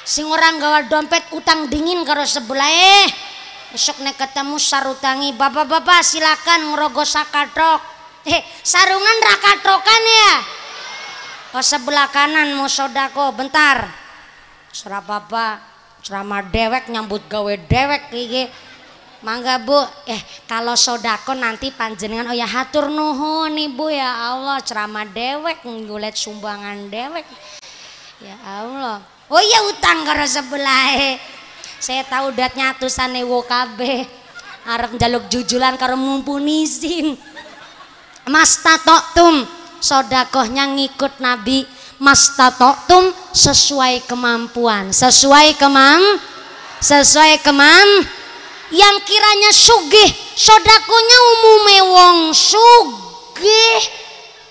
Sing orang gawa dompet utang dingin karo sebelah. Besok nek ketemu sarutangi, bapak-bapak silakan ngerogoh sakatrok. Sarungan rakatrokan ya. Ke sebelah kanan mau sodako bentar. Serah bapak ceramah dewek nyambut gawe dewek iki. Mangga bu, kalau sodako nanti panjenengan oh ya hatur nuhun ibu ya Allah, ceramah dewek ngulet sumbangan dewek. Ya Allah. Oh iya utang karo sebelah. Saya tahu datnya atusan ewo kabeh arep njaluk jujulan karo mumpunisin. Mastatoktum, sodakohnya ngikut Nabi. Mastatoktum sesuai kemampuan, yang kiranya sugih, sodakonya umume wong sugih.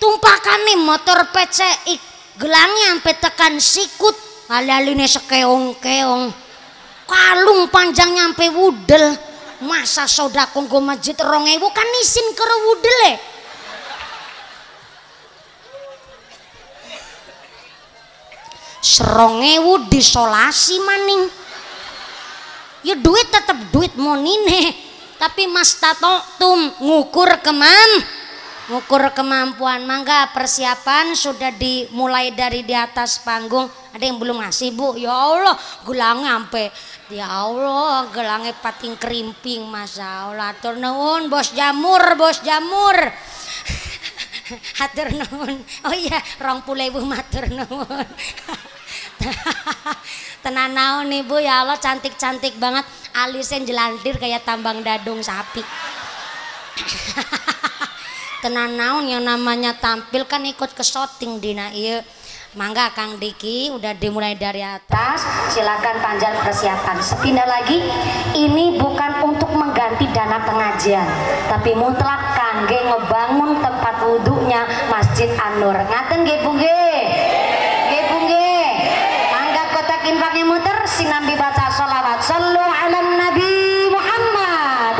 Tumpakane motor PCX gelangnya sampai tekan sikut, ali-aline sekeong-keong. Kalung panjang nyampe wudel. Masa sodako nggo masjid 2000 kan isin ke wudel. 2000 disolasi maning. Ya duit tetap duit monine, tapi mas tatotum ngukur kemampuan. Mangga persiapan sudah dimulai dari di atas panggung. Ada yang belum ngasih Bu? Ya Allah, gelangnya sampai ya Allah, gelangnya pating kerimping, masya Allah. Atur nuhun bos jamur. Hatur nuhun. Oh iya, 20.000 matur nuhun. Tenan naon nih Bu, ya Allah cantik-cantik banget, alisnya jelantir kayak tambang dadung sapi. Tenan naon yang namanya tampil kan ikut ke syuting dina ieu. Mangga Kang Diki udah dimulai dari atas, silakan panjat persiapan. Sepindah lagi, ini bukan untuk mengganti dana pengajian, tapi mutlak kangge ngebangun tempat wudhunya Masjid An-Nur. Ngaten nggih Bu nggih? Nggih Bu nggih. Mangga kotak infaknya muter, sinambi baca sholawat. Shallu ala Nabi Muhammad.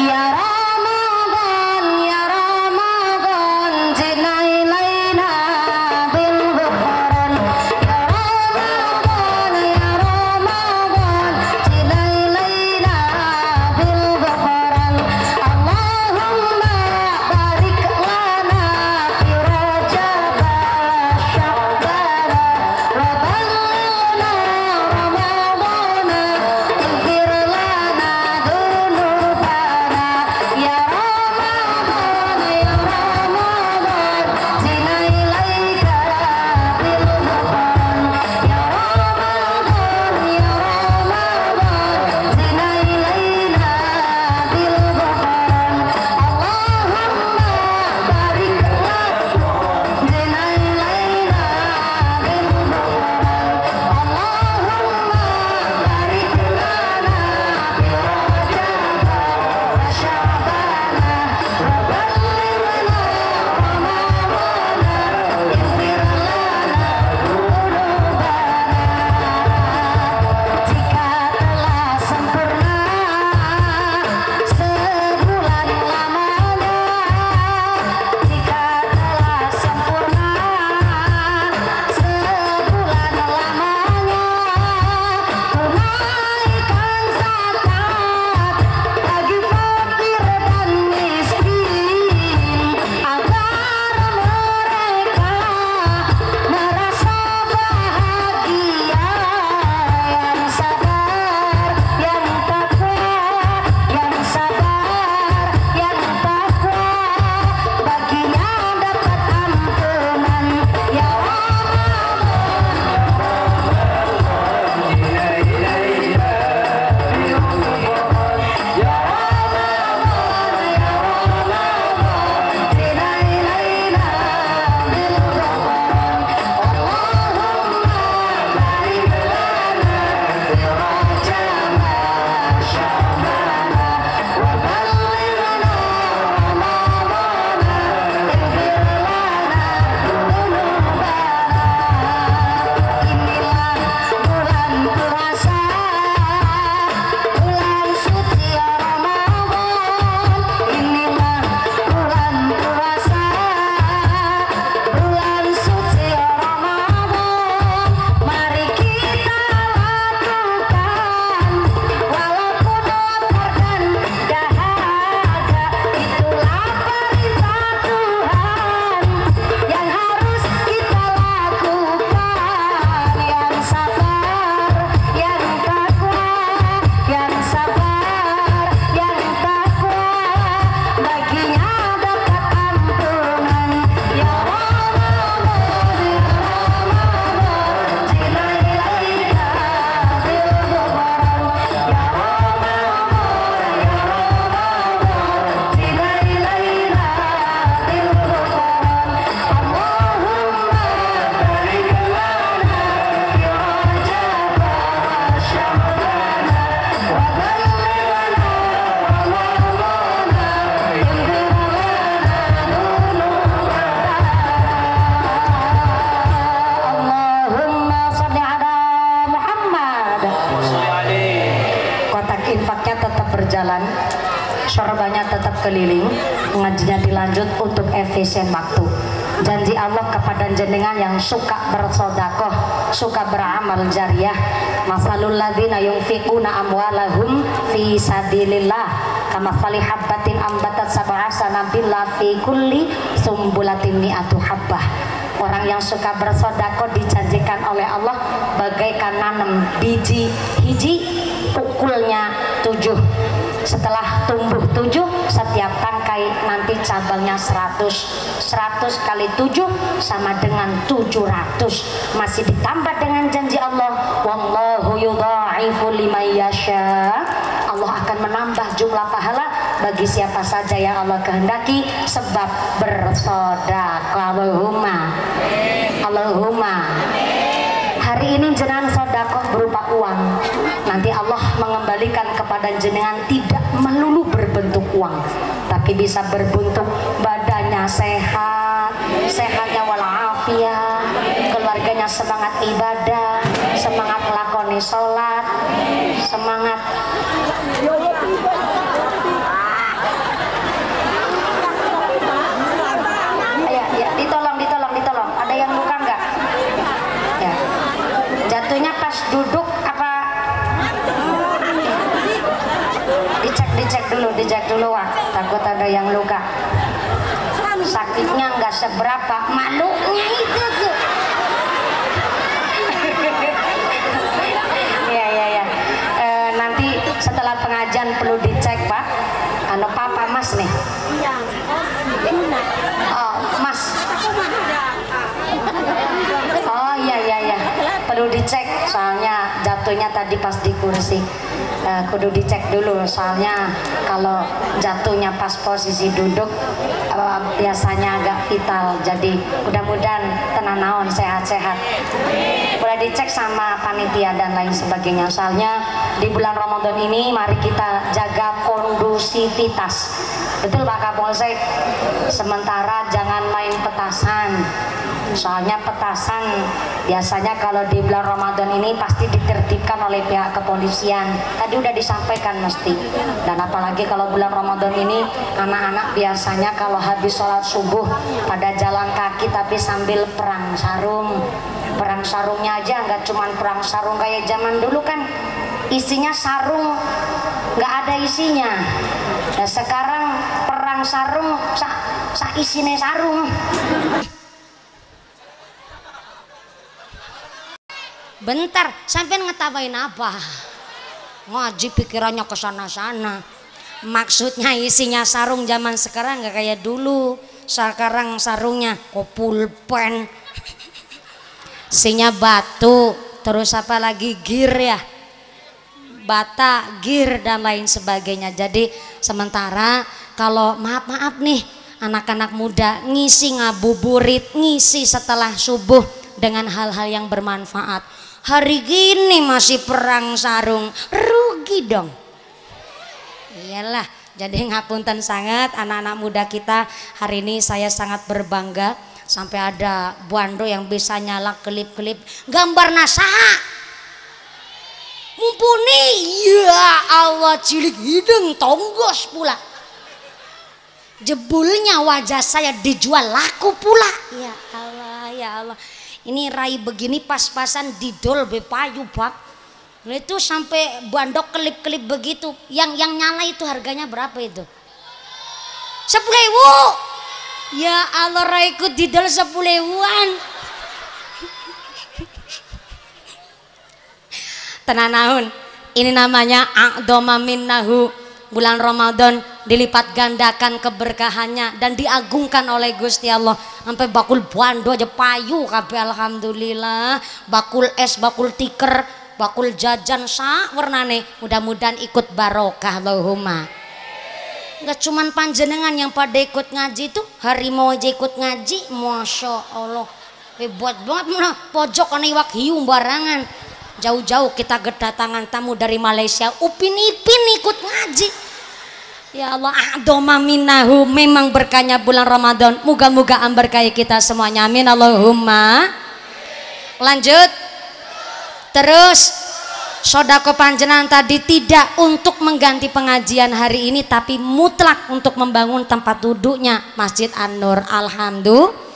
Ya berjalan, sorbannya tetap keliling, ngajinya dilanjut untuk efisien waktu. janji Allah kepada jenengan yang suka bersodakoh, suka beramal jariah. Masalul ladzina yunfiquna amwalahum fi sabilillah kamathali habbatin ambatat sab'a sanabillah fi kulli sumbulatin mi'atu habbah. Orang yang suka bersodakoh dijanjikan oleh Allah bagaikan nanam biji hiji, pukulnya 7. Setelah tumbuh 7, setiap tangkai nanti cabangnya 100. 100 kali 7 sama dengan 700. Masih ditambah dengan janji Allah, wallahu yudha'ifu liman yasha. Allah akan menambah jumlah pahala bagi siapa saja yang Allah kehendaki sebab bersedekah. Allahumma. Hari ini jenengan sedekah berupa uang. Nanti Allah mengembalikan kepada jenengan tidak melulu berbentuk uang, tapi bisa berbentuk badannya sehat, sehatnya walafiat, keluarganya semangat ibadah, semangat lakoni sholat, semangat ya, ditolong. Ada yang luka nggak? Ya. Jatuhnya pas duduk apa? Dicek dulu Wak. Takut ada yang luka. Sakitnya nggak seberapa, malunya itu tuh. Ya. Nanti setelah pengajian perlu dicek Pak. Papa Mas nih. Oh Mas. Oh iya. Perlu dicek soalnya jatuhnya tadi pas di kursi. Kudu dicek dulu soalnya kalau jatuhnya pas posisi duduk biasanya agak vital, jadi mudah-mudahan tenan naon sehat-sehat. Boleh dicek sama panitia dan lain sebagainya. Soalnya di bulan Ramadan ini mari kita jaga kondusivitas. Betul Pak Kapolsek. Sementara jangan main petasan. Soalnya petasan biasanya kalau di bulan Ramadan ini pasti ditertibkan oleh pihak kepolisian. Tadi udah disampaikan mesti. Dan apalagi kalau bulan Ramadan ini anak-anak biasanya kalau habis sholat subuh pada jalan kaki tapi sambil perang sarung. Perang sarungnya aja nggak cuman perang sarung kayak zaman dulu kan isinya sarung, nggak ada isinya. Nah sekarang perang sarung sa isine sarung. Bentar, sampai ngetawain apa? Ngaji pikirannya ke sana-sana. Maksudnya isinya sarung zaman sekarang nggak kayak dulu. Sekarang sarungnya pulpen, isinya batu, terus apa lagi gear ya, bata, gear dan lain sebagainya. Jadi sementara kalau maaf nih anak-anak muda ngisi ngabuburit, ngisi setelah subuh dengan hal-hal yang bermanfaat. Hari gini masih perang sarung, rugi dong. Iyalah, jadi ngapunten sangat anak-anak muda kita. Hari ini saya sangat berbangga sampai ada Buando yang bisa nyala kelip-kelip gambar nasaha. Mumpuni, ya Allah cilik hidung tonggos pula. Jebulnya wajah saya dijual laku pula. Ya Allah. Ini rai begini pas-pasan didol bepayu Pak. Itu sampai bandok kelip-kelip begitu. Yang nyala itu harganya berapa itu? 10.000. Ya Allah raiku didol 10.000-an. Tenanaun. Ini namanya a'doma minnahu. Bulan Ramadan dilipat gandakan keberkahannya dan diagungkan oleh Gusti Allah. Sampai bakul buando aja payu kabeh alhamdulillah. Bakul es, bakul tiker, bakul jajan sak warnane. Mudah-mudahan ikut barokah Allahumma. Enggak cuman panjenengan yang pada ikut ngaji itu, harimau aja ikut ngaji, masya Allah. Hebat banget mana pojok ana iwak hiu barangan. Jauh-jauh kita kedatangan tamu dari Malaysia, Upin Ipin ikut ngaji. Ya Allah, a'doma minnahu, memang berkahnya bulan Ramadan. Moga-moga berkahi kita semuanya. Amin Allahumma. Lanjut. Terus sodako panjenengan tadi tidak untuk mengganti pengajian hari ini, tapi mutlak untuk membangun tempat duduknya Masjid An-Nur. Alhamdulillah.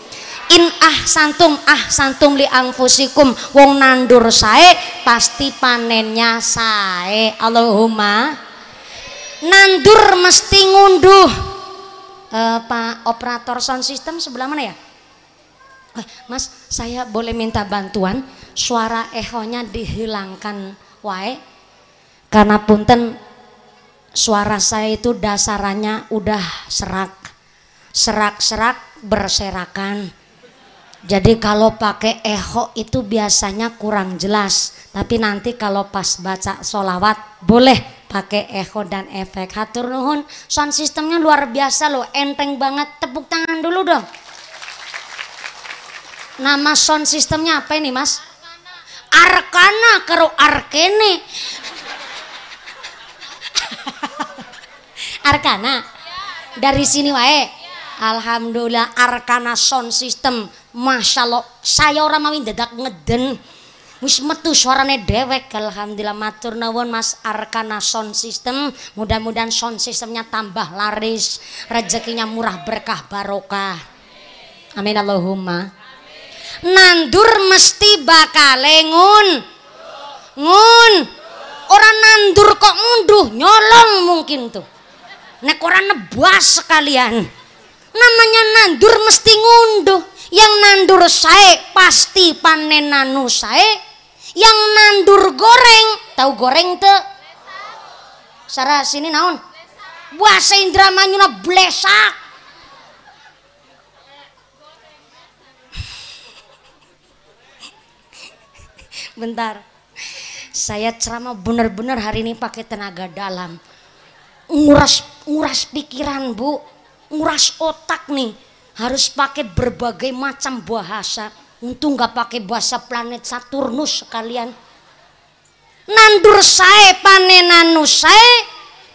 in ahsantum li anfusikum, wong nandur sae pasti panennya sae. Allahumma. Nandur mesti ngunduh. Pak operator sound system sebelah mana ya? Mas, saya boleh minta bantuan, suara ehonya dihilangkan wae, karena punten suara saya itu dasarannya udah serak berserakan. Jadi kalau pakai eho itu biasanya kurang jelas, tapi nanti kalau pas baca sholawat boleh pakai echo dan efek. Hatur nuhun, sound systemnya luar biasa loh, enteng banget. Tepuk tangan dulu dong. Nama sound systemnya apa ini mas? Arkana karo Arkene. Arkana dari sini wae. Alhamdulillah Arkana sound system, masya Allah. Saya orang mau dadak ngeden. Wis metu suarane dewek. Alhamdulillah, matur nuwun Mas Arkana sound system. Mudah-mudahan sound systemnya tambah laris, rezekinya murah berkah barokah. Amin Allahumma. Nandur mesti bakale ngun. Orang nandur kok ngunduh, nyolong mungkin tuh. Nek orang nebas sekalian. Namanya nandur mesti ngunduh. Yang nandur sae pasti panen anu sae. Yang nandur goreng, tahu goreng tuh? Sarah sini naon? Bahasa Indramanyuna blesak. Bentar, saya ceramah bener-bener hari ini pakai tenaga dalam, nguras pikiran bu, nguras otak nih, harus pakai berbagai macam bahasa. Untung nggak pakai bahasa planet Saturnus sekalian. Nandur sae panenanu sae,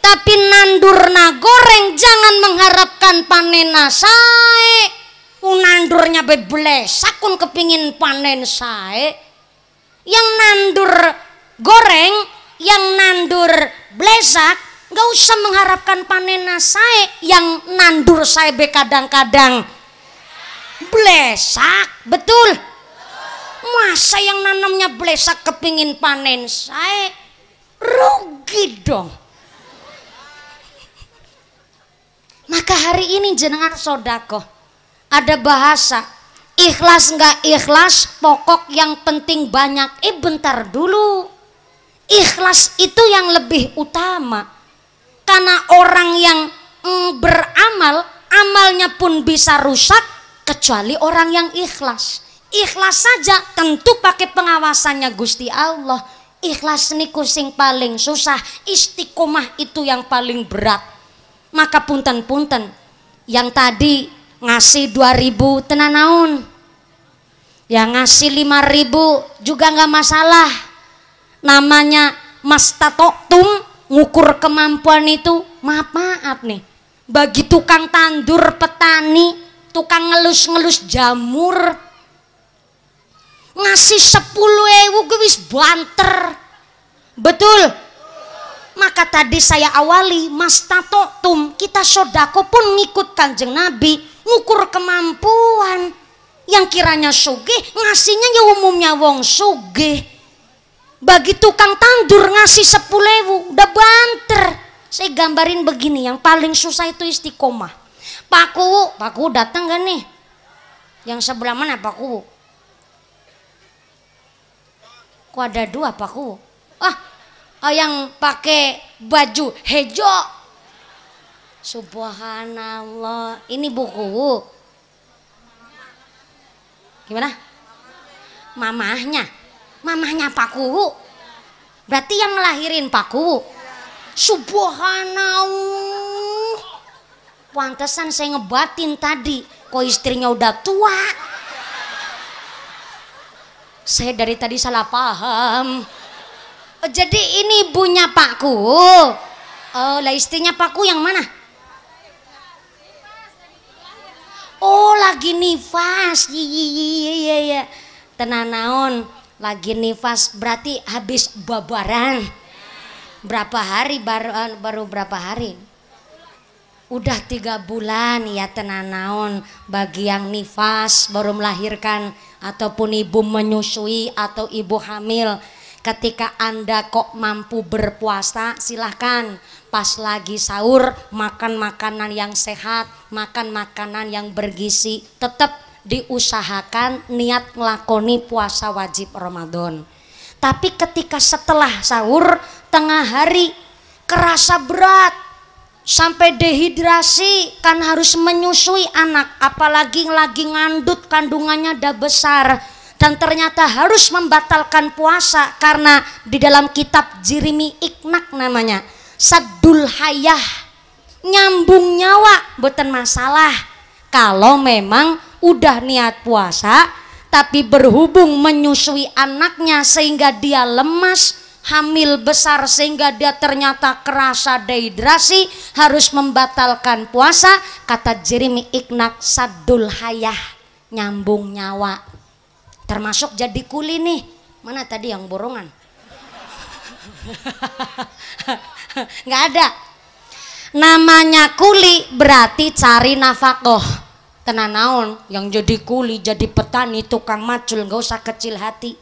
tapi nandurna goreng, jangan mengharapkan panena sae. Nandurnya beblesak kun kepingin panen sae. Yang nandur goreng, yang nandur blesak, nggak usah mengharapkan panen sae. Yang nandur sae be kadang-kadang blesak, betul? Masa yang nanamnya blesak kepingin panen sae, rugi dong. Maka hari ini jenengan sodako, ada bahasa ikhlas nggak ikhlas, pokok yang penting banyak. Bentar dulu, ikhlas itu yang lebih utama, karena orang yang beramal, amalnya pun bisa rusak kecuali orang yang ikhlas. Ikhlas saja tentu pakai pengawasannya Gusti Allah. Ikhlas niku sing paling susah, istiqomah itu yang paling berat. Maka punten-punten yang tadi ngasih 2.000 tenan naun, yang ngasih 5.000 juga nggak masalah. Namanya mastatoktum, ngukur kemampuan itu. Maaf nih, bagi tukang tandur, petani, tukang ngelus-ngelus jamur, ngasih 10.000 gue wis banter, betul? Maka tadi saya awali mastatoktum, kita sodako pun ngikut Kanjeng Nabi, ngukur kemampuan. Yang kiranya sugih ngasihnya ya umumnya wong sugih. Bagi tukang tandur ngasih 10.000 udah banter. Saya gambarin begini, yang paling susah itu istiqomah. Pak Kuwu datang gak nih? Yang sebelah mana Pak Kuwu? Kok ada 2 Pak Kuwu? Yang pakai baju hejo. Subhanallah, ini Bu Kuwu. Gimana? Mamahnya Pak Kuwu. Berarti yang ngelahirin Pak Kuwu. Subhanallah. Pantesan saya ngebatin tadi, kok istrinya udah tua. Saya dari tadi salah paham. Jadi ini ibunya Pak Kuwu. Lah istrinya Pak Kuwu yang mana? Oh, lagi nifas. Iya. Tenan naon, lagi nifas berarti habis babaran. Berapa hari baru berapa hari? Udah 3 bulan ya tenanaon bagi yang nifas baru melahirkan ataupun ibu menyusui atau ibu hamil. Ketika Anda kok mampu berpuasa, silahkan pas lagi sahur makan makanan yang sehat, makan makanan yang bergizi. Tetap diusahakan niat ngelakoni puasa wajib Ramadan. Tapi ketika setelah sahur tengah hari kerasa berat sampai dehidrasi, kan harus menyusui anak, apalagi lagi ngandut kandungannya udah besar, dan ternyata harus membatalkan puasa karena di dalam kitab Jirimi Iknak namanya Saddul Hayah, nyambung nyawa, bukan masalah. Kalau memang udah niat puasa tapi berhubung menyusui anaknya sehingga dia lemas, hamil besar sehingga dia ternyata kerasa dehidrasi, harus membatalkan puasa. Kata Jeremy Iknak, Saddul Hayah, nyambung nyawa, termasuk jadi kuli nih. Mana tadi yang borongan? Nggak ada. Namanya kuli berarti cari nafkah. Tenanaon yang jadi kuli, jadi petani, tukang macul, nggak usah kecil hati.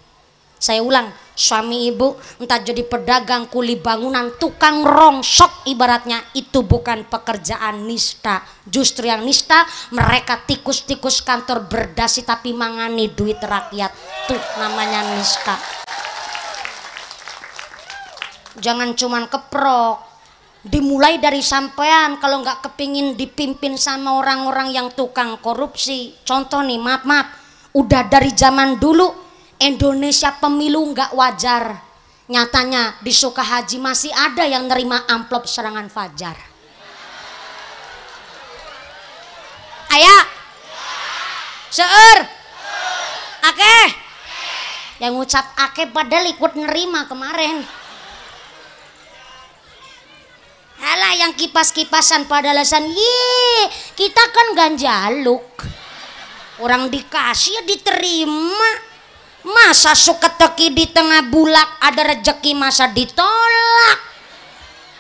Saya ulang, suami ibu entah jadi pedagang, kuli bangunan, tukang rongsok, ibaratnya itu bukan pekerjaan nista. Justru yang nista mereka tikus-tikus kantor berdasi tapi mangani duit rakyat, tuh namanya nista. Jangan cuman keprok, dimulai dari sampean. Kalau nggak kepingin dipimpin sama orang-orang yang tukang korupsi. Contoh nih, maaf, udah dari zaman dulu Indonesia pemilu nggak wajar. Nyatanya di Sukahaji masih ada yang nerima amplop serangan fajar. Ayah, seur, akeh, yang ngucap akeh padahal ikut nerima kemarin. Alah yang kipas-kipasan pada alasan, kita kan ganjaluk, orang dikasih ya diterima. Masa suka teki di tengah bulak ada rejeki masa ditolak?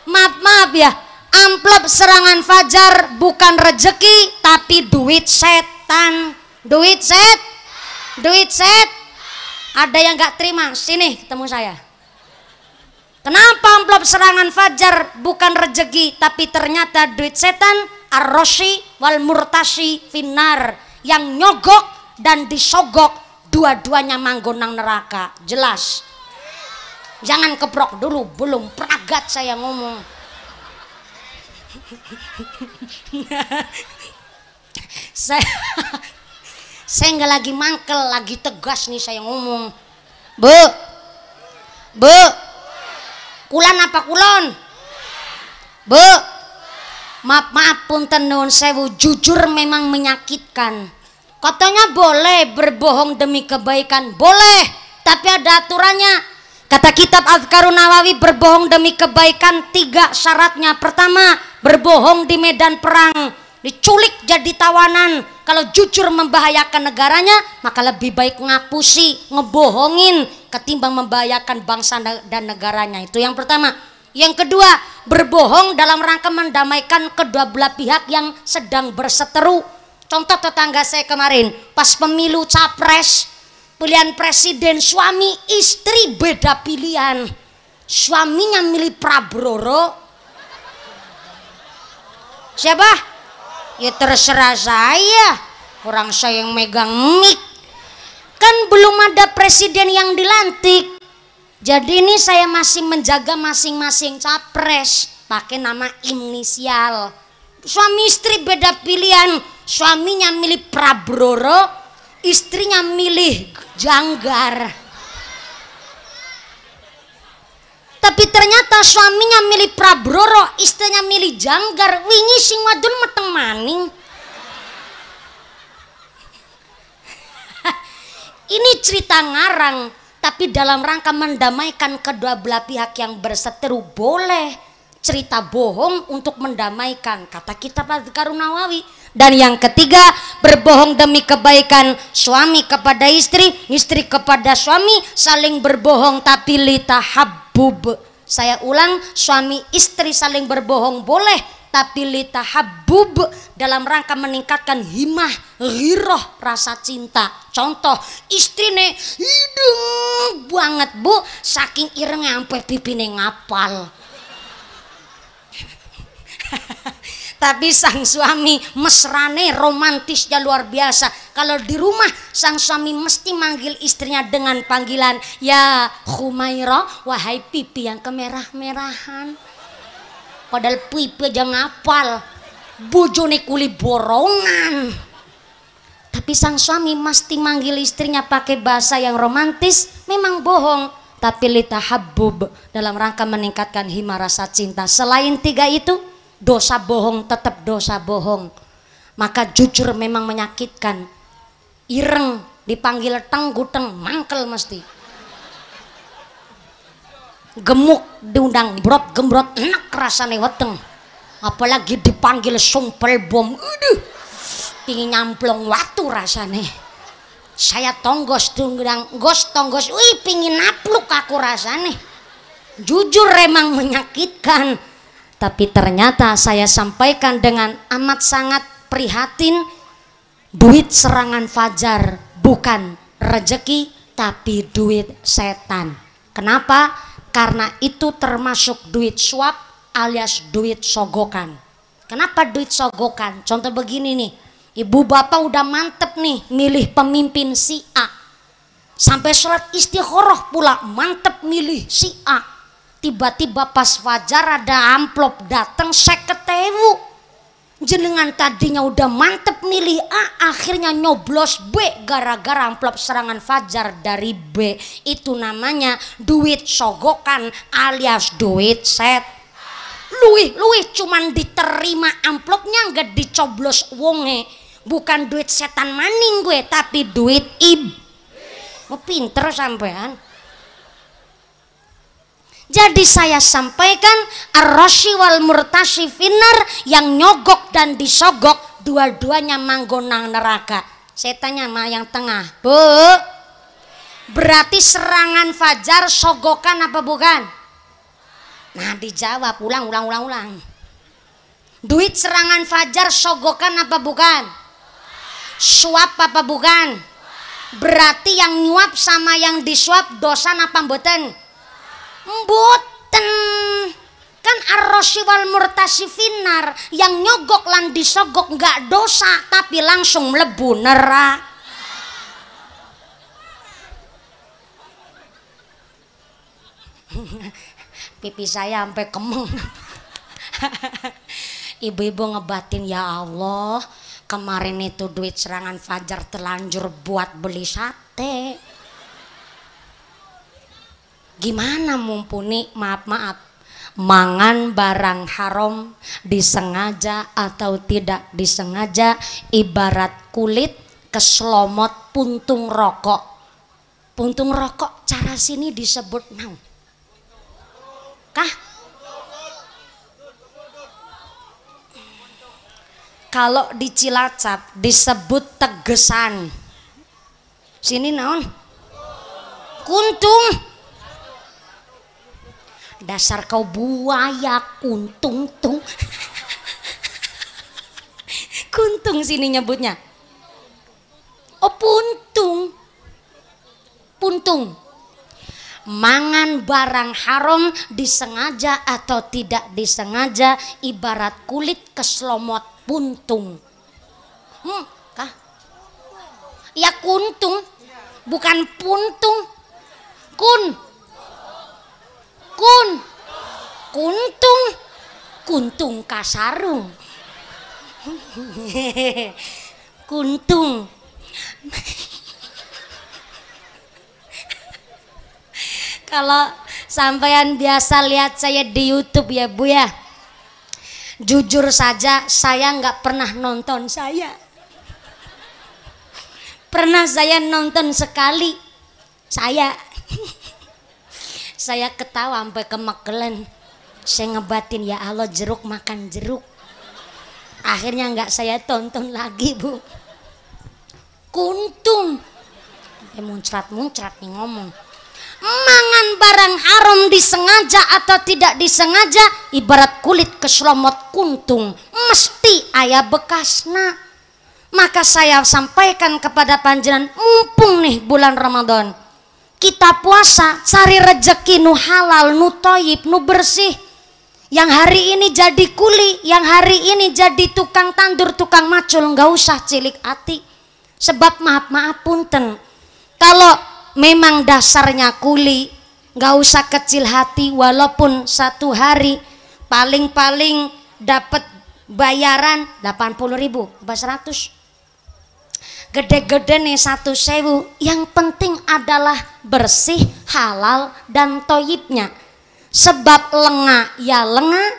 Maaf ya, amplop serangan fajar bukan rejeki tapi duit setan. Duit set. Ada yang gak terima? Sini ketemu saya. Kenapa amplop serangan fajar bukan rejeki tapi ternyata duit setan? Ar-roshi wal murtashi finnar, yang nyogok dan disogok dua-duanya manggonang neraka. Jelas? Jangan keprok dulu, belum pragat saya ngomong. saya nggak lagi mangkel, lagi tegas nih saya ngomong. Bu, kulan apa kulon? Bu, maaf punten nuwun sewu, jujur memang menyakitkan. Katanya boleh berbohong demi kebaikan, boleh, tapi ada aturannya. Kata kitab Azkarun Nawawi, berbohong demi kebaikan 3 syaratnya. Pertama, berbohong di medan perang, diculik jadi tawanan. Kalau jujur membahayakan negaranya, maka lebih baik ngapusi, ngebohongin ketimbang membahayakan bangsa dan negaranya. Itu yang pertama. Yang kedua, berbohong dalam rangka mendamaikan kedua belah pihak yang sedang berseteru. Contoh tetangga saya kemarin pas pemilu capres, pilihan presiden, suami istri beda pilihan. Suaminya milih Prabowo. Siapa? Ya terserah saya, orang saya yang megang mic. Kan belum ada presiden yang dilantik. Jadi ini saya masih menjaga masing-masing capres pakai nama inisial. Suami istri beda pilihan. Suaminya milih Prabowo, istrinya milih Janggar. Tapi ternyata suaminya milih Prabowo, istrinya milih Janggar. Wingi sing wadon meteng maning. Ini cerita ngarang, tapi dalam rangka mendamaikan kedua belah pihak yang berseteru boleh. Cerita bohong untuk mendamaikan, kata kitab Azkarun Nawawi. Dan yang ketiga, berbohong demi kebaikan, suami kepada istri, istri kepada suami, saling berbohong tapi litahabbub. Saya ulang, suami istri saling berbohong boleh, tapi litahabbub dalam rangka meningkatkan himah ghiroh rasa cinta. Contoh istrine hidung banget bu, saking irengnya sampai pipine ngapal. Tapi sang suami mesrane romantisnya luar biasa. Kalau di rumah sang suami mesti manggil istrinya dengan panggilan ya Khumairah, wahai pipi yang kemerah-merahan. Padahal pipi aja ngapal, bojone kuli borongan. Tapi sang suami mesti manggil istrinya pakai bahasa yang romantis, memang bohong. Tapi litahabbub dalam rangka meningkatkan hima rasa cinta. Selain tiga itu, dosa bohong tetap dosa bohong. Maka jujur memang menyakitkan. Ireng dipanggil tengguteng mangkel mesti. Gemuk diundang brot gembrot enak rasane weteng. Apalagi dipanggil sumpel bom. Aduh. Pingin nyamplong watu rasane. Saya tonggos diundang gos tonggos. Wih pingin napluk aku rasane. Jujur emang menyakitkan. Tapi ternyata saya sampaikan dengan amat sangat prihatin, duit serangan fajar bukan rezeki tapi duit setan. Kenapa? Karena itu termasuk duit suap alias duit sogokan. Kenapa duit sogokan? Contoh begini nih, ibu bapak udah mantep nih milih pemimpin si A. Sampai sholat istikharah pula mantep milih si A. Tiba-tiba pas fajar ada amplop datang 50.000. Jenengan tadinya udah mantep milih A, akhirnya nyoblos B gara-gara amplop serangan fajar dari B. Itu namanya duit sogokan alias duit set. Luwih cuman diterima amplopnya nggak dicoblos wonge. Bukan duit setan maning gue tapi duit Oh, pinter sampean. Jadi saya sampaikan ar-rashi wal murtashi finnar, yang nyogok dan disogok dua-duanya manggonang neraka. Saya tanya sama yang tengah, Bu, berarti serangan fajar sogokan apa bukan? Nah dijawab, ulang. Duit serangan fajar sogokan apa bukan? Suap apa bukan? Berarti yang nyuap sama yang disuap dosa apa mboten? Mboten. Kan ar-rashi wal murtashi finnar, yang nyogok lan disogok nggak dosa tapi langsung mlebu neraka. Pipi saya sampai kemeng. Ibu-ibu ngebatin, ya Allah, kemarin itu duit serangan fajar terlanjur buat beli sate. Gimana mumpuni, maaf mangan barang haram disengaja atau tidak disengaja ibarat kulit keselomot puntung rokok. Puntung rokok cara sini disebut naon? Kah? Kalau di Cilacap disebut tegesan. Sini naon? Kuntung. Dasar kau buaya kuntung tung. Kuntung sini nyebutnya. Oh puntung. Puntung. Mangan barang haram disengaja atau tidak disengaja ibarat kulit keselomot puntung. Kah? Ya kuntung, bukan puntung. Kuntung kasarung. Kuntung. Kalau sampean biasa lihat saya di YouTube ya Bu ya, jujur saja saya nggak pernah nonton saya. Pernah saya nonton sekali. Saya ketawa sampai kemekelen. Saya ngebatin, ya Allah, jeruk makan jeruk. Akhirnya nggak saya tonton lagi Bu. Kuntung. Muncrat nih ngomong. mangan barang haram disengaja atau tidak disengaja ibarat kulit keslomot kuntung, mesti aya bekasna. Maka saya sampaikan kepada panjenengan, mumpung nih bulan Ramadan, kita puasa cari rezeki nu halal, nu toyib, nu bersih. Yang hari ini jadi kuli, yang hari ini jadi tukang tandur, tukang macul, nggak usah cilik hati. Sebab maaf punten, kalau memang dasarnya kuli, nggak usah kecil hati. Walaupun satu hari paling-paling dapat bayaran 80.000, 100. Gede-gede nih 1.000, yang penting adalah bersih, halal dan toyibnya. Sebab lenga ya lenga,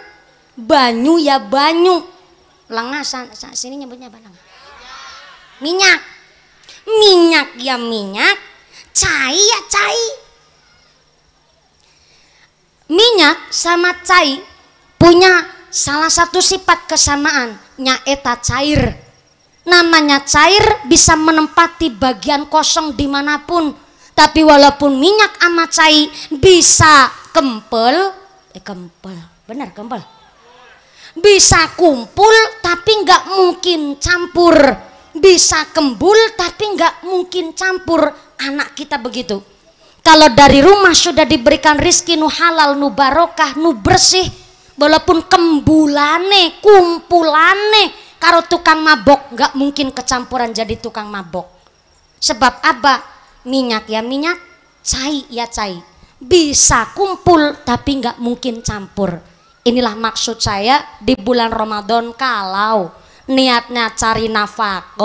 banyu ya banyu. Lenga sini nyebutnya apa? Minyak. Minyak ya minyak, cai ya cai. Minyak sama cai punya salah satu sifat kesamaan, nyaeta cair. Namanya cair bisa menempati bagian kosong dimanapun. Tapi walaupun minyak sama cai bisa kempel, benar kempel. Bisa kumpul tapi nggak mungkin campur. Bisa kembul tapi nggak mungkin campur. Anak kita begitu. Kalau dari rumah sudah diberikan rizki nu halal, nu barokah, nu bersih, walaupun kembulane, kumpulane karo tukang mabok nggak mungkin kecampuran jadi tukang mabok. Sebab apa? Minyak ya minyak, cai ya cai. Bisa kumpul tapi nggak mungkin campur. Inilah maksud saya di bulan Ramadan, kalau niatnya cari nafkah,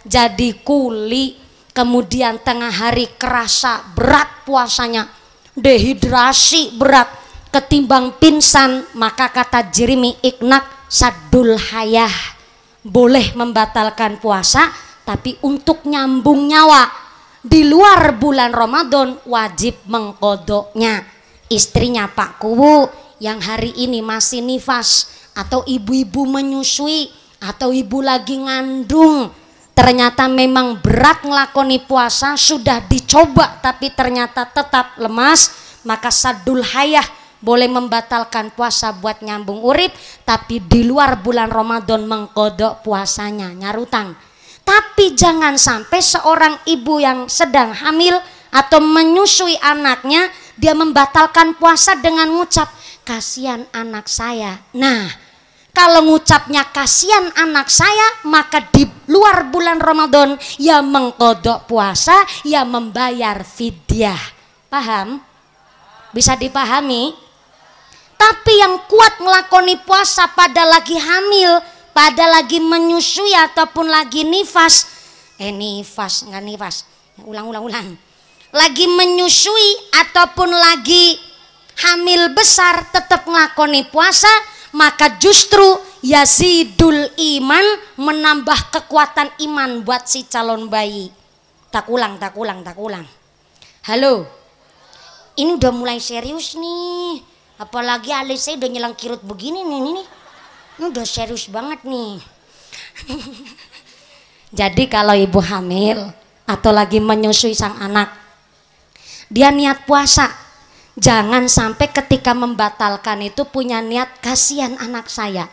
jadi kuli, kemudian tengah hari kerasa berat puasanya, dehidrasi berat, ketimbang pingsan, maka kata Jeremy Iknak, sadul hayah, boleh membatalkan puasa, tapi untuk nyambung nyawa di luar bulan Ramadan wajib mengkodoknya. Istrinya Pak Kuwu yang hari ini masih nifas, atau ibu-ibu menyusui, atau ibu lagi ngandung, ternyata memang berat ngelakoni puasa, sudah dicoba tapi ternyata tetap lemas, maka sadul hayah boleh membatalkan puasa buat nyambung urip, tapi di luar bulan Ramadan mengkodok puasanya, nyarutang. Tapi jangan sampai seorang ibu yang sedang hamil atau menyusui anaknya, dia membatalkan puasa dengan ngucap kasihan anak saya. Nah, kalau ngucapnya kasihan anak saya, maka di luar bulan Ramadan ya mengkodok puasa, ya membayar fidyah. Paham? Bisa dipahami? Tapi yang kuat ngelakoni puasa pada lagi hamil, pada lagi menyusui ataupun lagi nifas, nggak nifas, ulang. Lagi menyusui ataupun lagi hamil besar tetap ngelakoni puasa, maka justru yazidul iman, menambah kekuatan iman buat si calon bayi. Tak ulang. Halo, ini udah mulai serius nih. Apalagi alis saya udah nyelang kirut begini nih. Ini udah serius banget nih. Jadi kalau ibu hamil atau lagi menyusui sang anak, dia niat puasa, jangan sampai ketika membatalkan itu punya niat kasihan anak saya,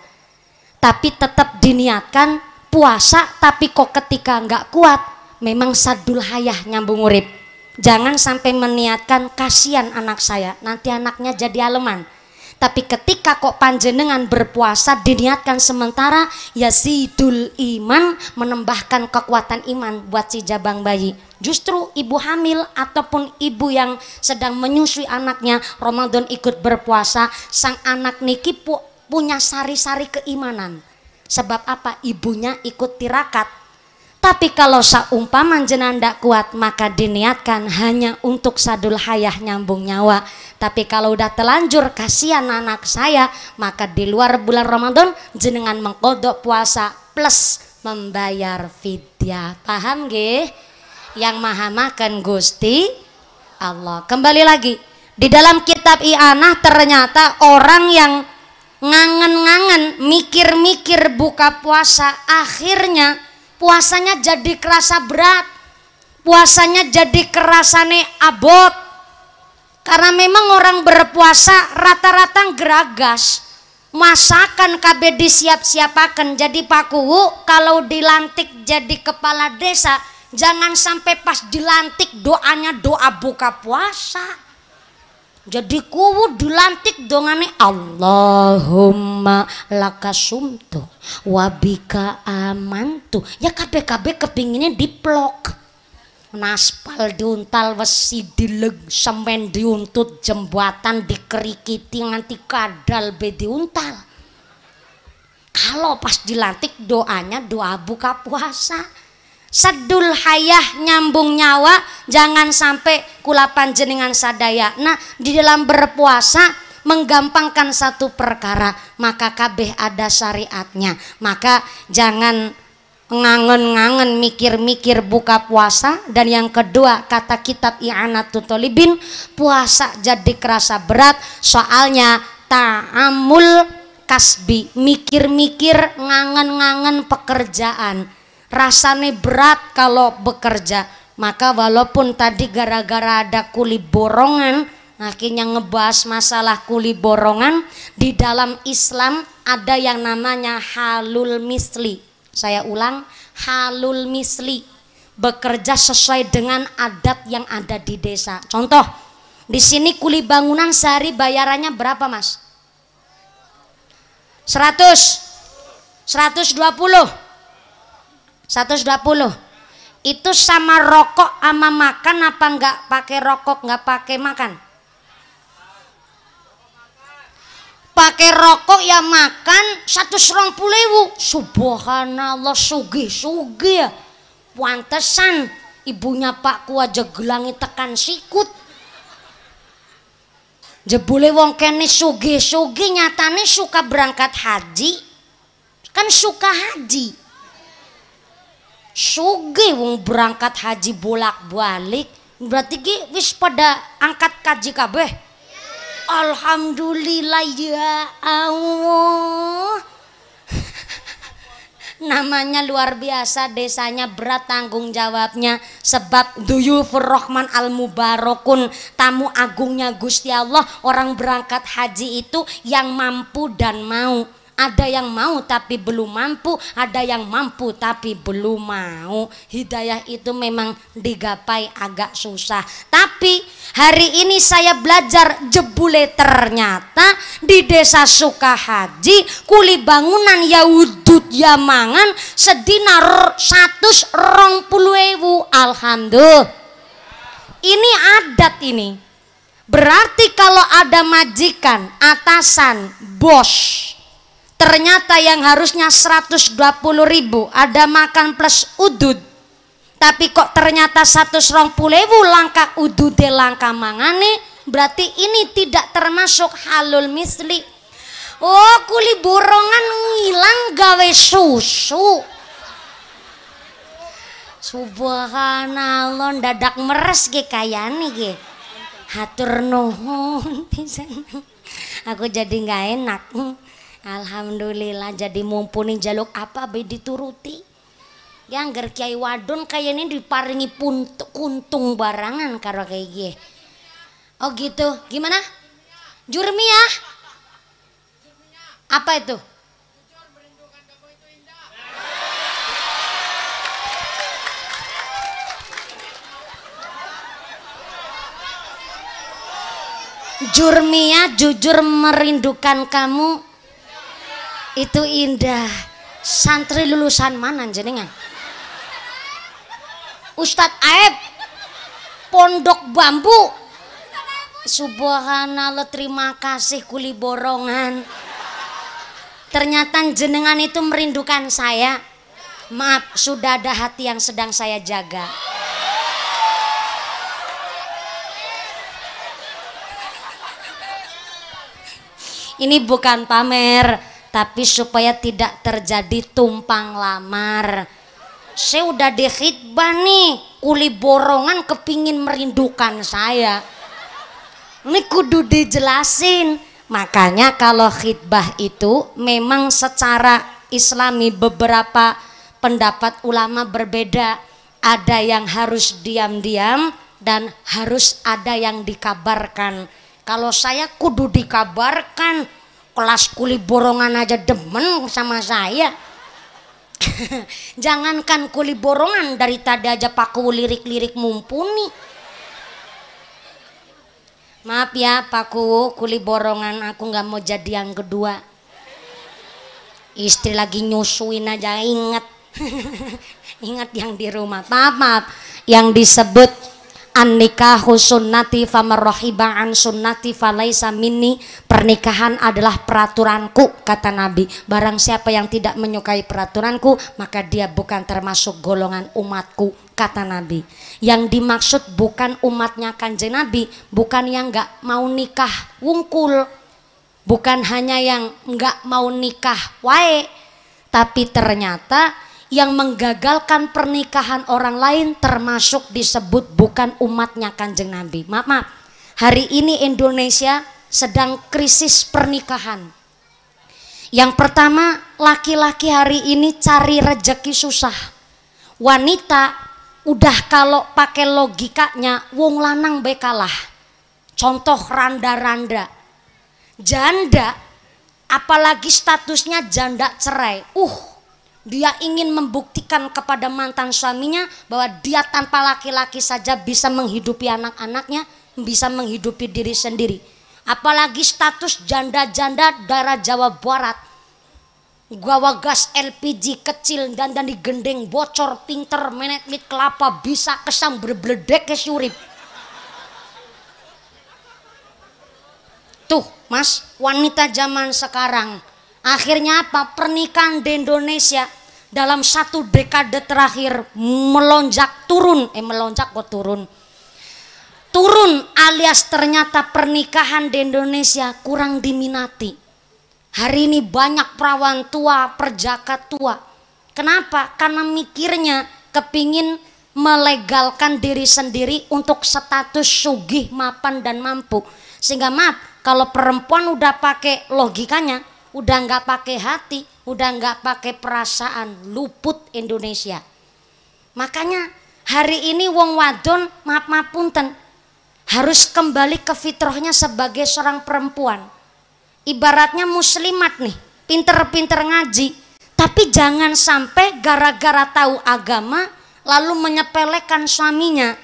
tapi tetap diniatkan puasa, tapi kok ketika nggak kuat memang sadul hayah nyambung urip. Jangan sampai meniatkan kasihan anak saya, nanti anaknya jadi aleman. Tapi ketika kok panjenengan berpuasa diniatkan sementara, yazidul iman, menambahkan kekuatan iman buat si jabang bayi. Justru ibu hamil ataupun ibu yang sedang menyusui anaknya Ramadan ikut berpuasa, sang anak niki punya sari-sari keimanan. Sebab apa? Ibunya ikut tirakat. Tapi kalau saumpama jenengan ndak kuat, maka diniatkan hanya untuk sadul hayah nyambung nyawa. Tapi kalau udah telanjur kasihan anak saya, maka di luar bulan Ramadan jenengan mengkodok puasa plus membayar fidyah. Paham nggih? Yang maha makan Gusti Allah. Kembali lagi di dalam kitab I'anah, ternyata orang yang ngangen-ngangen mikir-mikir buka puasa, akhirnya puasanya jadi kerasa berat, puasanya jadi kerasane abot, Karena memang orang berpuasa rata-rata geragas, masakan KB disiap-siapakan. Jadi Pak Kuwu kalau dilantik jadi kepala desa, jangan sampai pas dilantik doanya doa buka puasa. Jadi Kuwu dilantik dongane Allahumma lakasumtu wabika amantu. Ya KB kepinginnya diplok, naspal diuntal, wesi dileg, semen diuntut, jembatan dikerikiti nganti kadal be diuntal. Kalau pas dilantik doanya doa buka puasa. Sedul hayah nyambung nyawa, jangan sampai kula panjenengan sadaya. Nah, di dalam berpuasa menggampangkan satu perkara, maka kabeh ada syariatnya. Maka jangan ngangen-ngangen mikir-mikir buka puasa. Dan yang kedua, kata kitab I'anatul Thalibin, puasa jadi kerasa berat soalnya ta'amul kasbi, mikir-mikir ngangen-ngangen pekerjaan. Rasanya berat kalau bekerja. Maka walaupun tadi gara-gara ada kuli borongan, akhirnya ngebahas masalah kuli borongan, di dalam Islam ada yang namanya halul misli. Saya ulang, halul misli, bekerja sesuai dengan adat yang ada di desa. Contoh, di sini kuli bangunan sehari bayarannya berapa, Mas? 100, 120, 120. Itu sama rokok sama makan apa enggak pakai rokok enggak pakai makan? Pakai rokok ya makan 120.000. Subhanallah, sugih ya. Pantesan ibunya Pak Ku aja gelangi tekan sikut. Jebule wong kene sugih nyatane suka berangkat haji. Kan suka haji. Sugih wong berangkat haji bolak-balik, berarti ki wis pada angkat kaji kabeh. Alhamdulillah ya Allah. Namanya luar biasa, desanya berat tanggung jawabnya. Sebab duyufur rahman al mubarakun, tamu agungnya Gusti Allah. Orang berangkat haji itu yang mampu dan mau. Ada yang mau tapi belum mampu, ada yang mampu tapi belum mau. Hidayah itu memang digapai agak susah. Tapi hari ini saya belajar jebule ternyata di desa Sukahaji kuli bangunan ya wudud ya mangan sedina 120.000. Alhamdulillah. Ini adat ini. Berarti kalau ada majikan, atasan, bos, ternyata yang harusnya 120.000 ada makan plus udud, tapi kok ternyata 120.000 langka udude langka mangane, berarti ini tidak termasuk halul misli. Oh, kuli borongan ngilang gawe susu. Subhanallah, dadak meres ge kayane ge. Hatur nuhun pisan. Aku jadi nggak enak. Alhamdulillah, jadi mumpuni jaluk apa be dituruti. Yang ger Kiai Wadon kayaknya diparingi kuntung barangan karo kayak gie. Oh gitu, gimana? Jurmiyah? Apa itu? Jurmiyah, jujur merindukan kamu itu indah. Santri lulusan mana jenengan? Ustadz Aeb, Pondok Bambu. Subhanallah, terima kasih kuli borongan. Ternyata jenengan itu merindukan saya. Maaf, sudah ada hati yang sedang saya jaga. Ini bukan pamer, tapi supaya tidak terjadi tumpang lamar. Saya udah di khitbah nih, kuli borongan kepingin merindukan saya. Ini kudu dijelasin. Makanya kalau khitbah itu memang secara islami beberapa pendapat ulama berbeda. Ada yang harus diam-diam dan harus ada yang dikabarkan. Kalau saya kudu dikabarkan, kelas kuli borongan aja demen sama saya. Jangankan kuli borongan, dari tadi aja paku lirik-lirik mumpuni. Maaf ya paku kuli borongan, aku nggak mau jadi yang kedua. Istri lagi nyusuin aja inget. Ingat yang di rumah. Maaf yang disebut an-nikahu sunnati faman rahiba an sunnati falaisa minni. Pernikahan adalah peraturanku, kata Nabi. Barang siapa yang tidak menyukai peraturanku, maka dia bukan termasuk golongan umatku, kata Nabi. Yang dimaksud bukan umatnya Kanjeng Nabi, bukan yang nggak mau nikah wungkul, bukan hanya yang nggak mau nikah wae, tapi ternyata yang menggagalkan pernikahan orang lain termasuk disebut bukan umatnya Kanjeng Nabi. Maaf, hari ini Indonesia sedang krisis pernikahan. Yang pertama, laki-laki hari ini cari rejeki susah. Wanita udah kalau pakai logikanya wong lanang be kalah. Contoh randa-randa. Janda, apalagi statusnya janda cerai. Dia ingin membuktikan kepada mantan suaminya bahwa dia tanpa laki-laki saja bisa menghidupi anak-anaknya, bisa menghidupi diri sendiri. Apalagi status janda-janda daerah Jawa Barat. Gawa gas LPG kecil dan digendeng bocor pinter menetlit kelapa bisa kesam berbledek ke syurip. Tuh mas, wanita zaman sekarang. Akhirnya apa? Pernikahan di Indonesia dalam 1 dekade terakhir melonjak turun. Turun alias ternyata pernikahan di Indonesia kurang diminati. Hari ini banyak perawan tua, perjaka tua. Kenapa? Karena mikirnya kepingin melegalkan diri sendiri untuk status sugih, mapan dan mampu. Sehingga maaf, kalau perempuan udah pakai logikanya, udah nggak pakai hati, udah nggak pakai perasaan, luput Indonesia. Makanya hari ini wong wadon maaf punten harus kembali ke fitrahnya sebagai seorang perempuan. Ibaratnya muslimat nih, pinter-pinter ngaji, tapi jangan sampai gara-gara tahu agama lalu menyepelekan suaminya.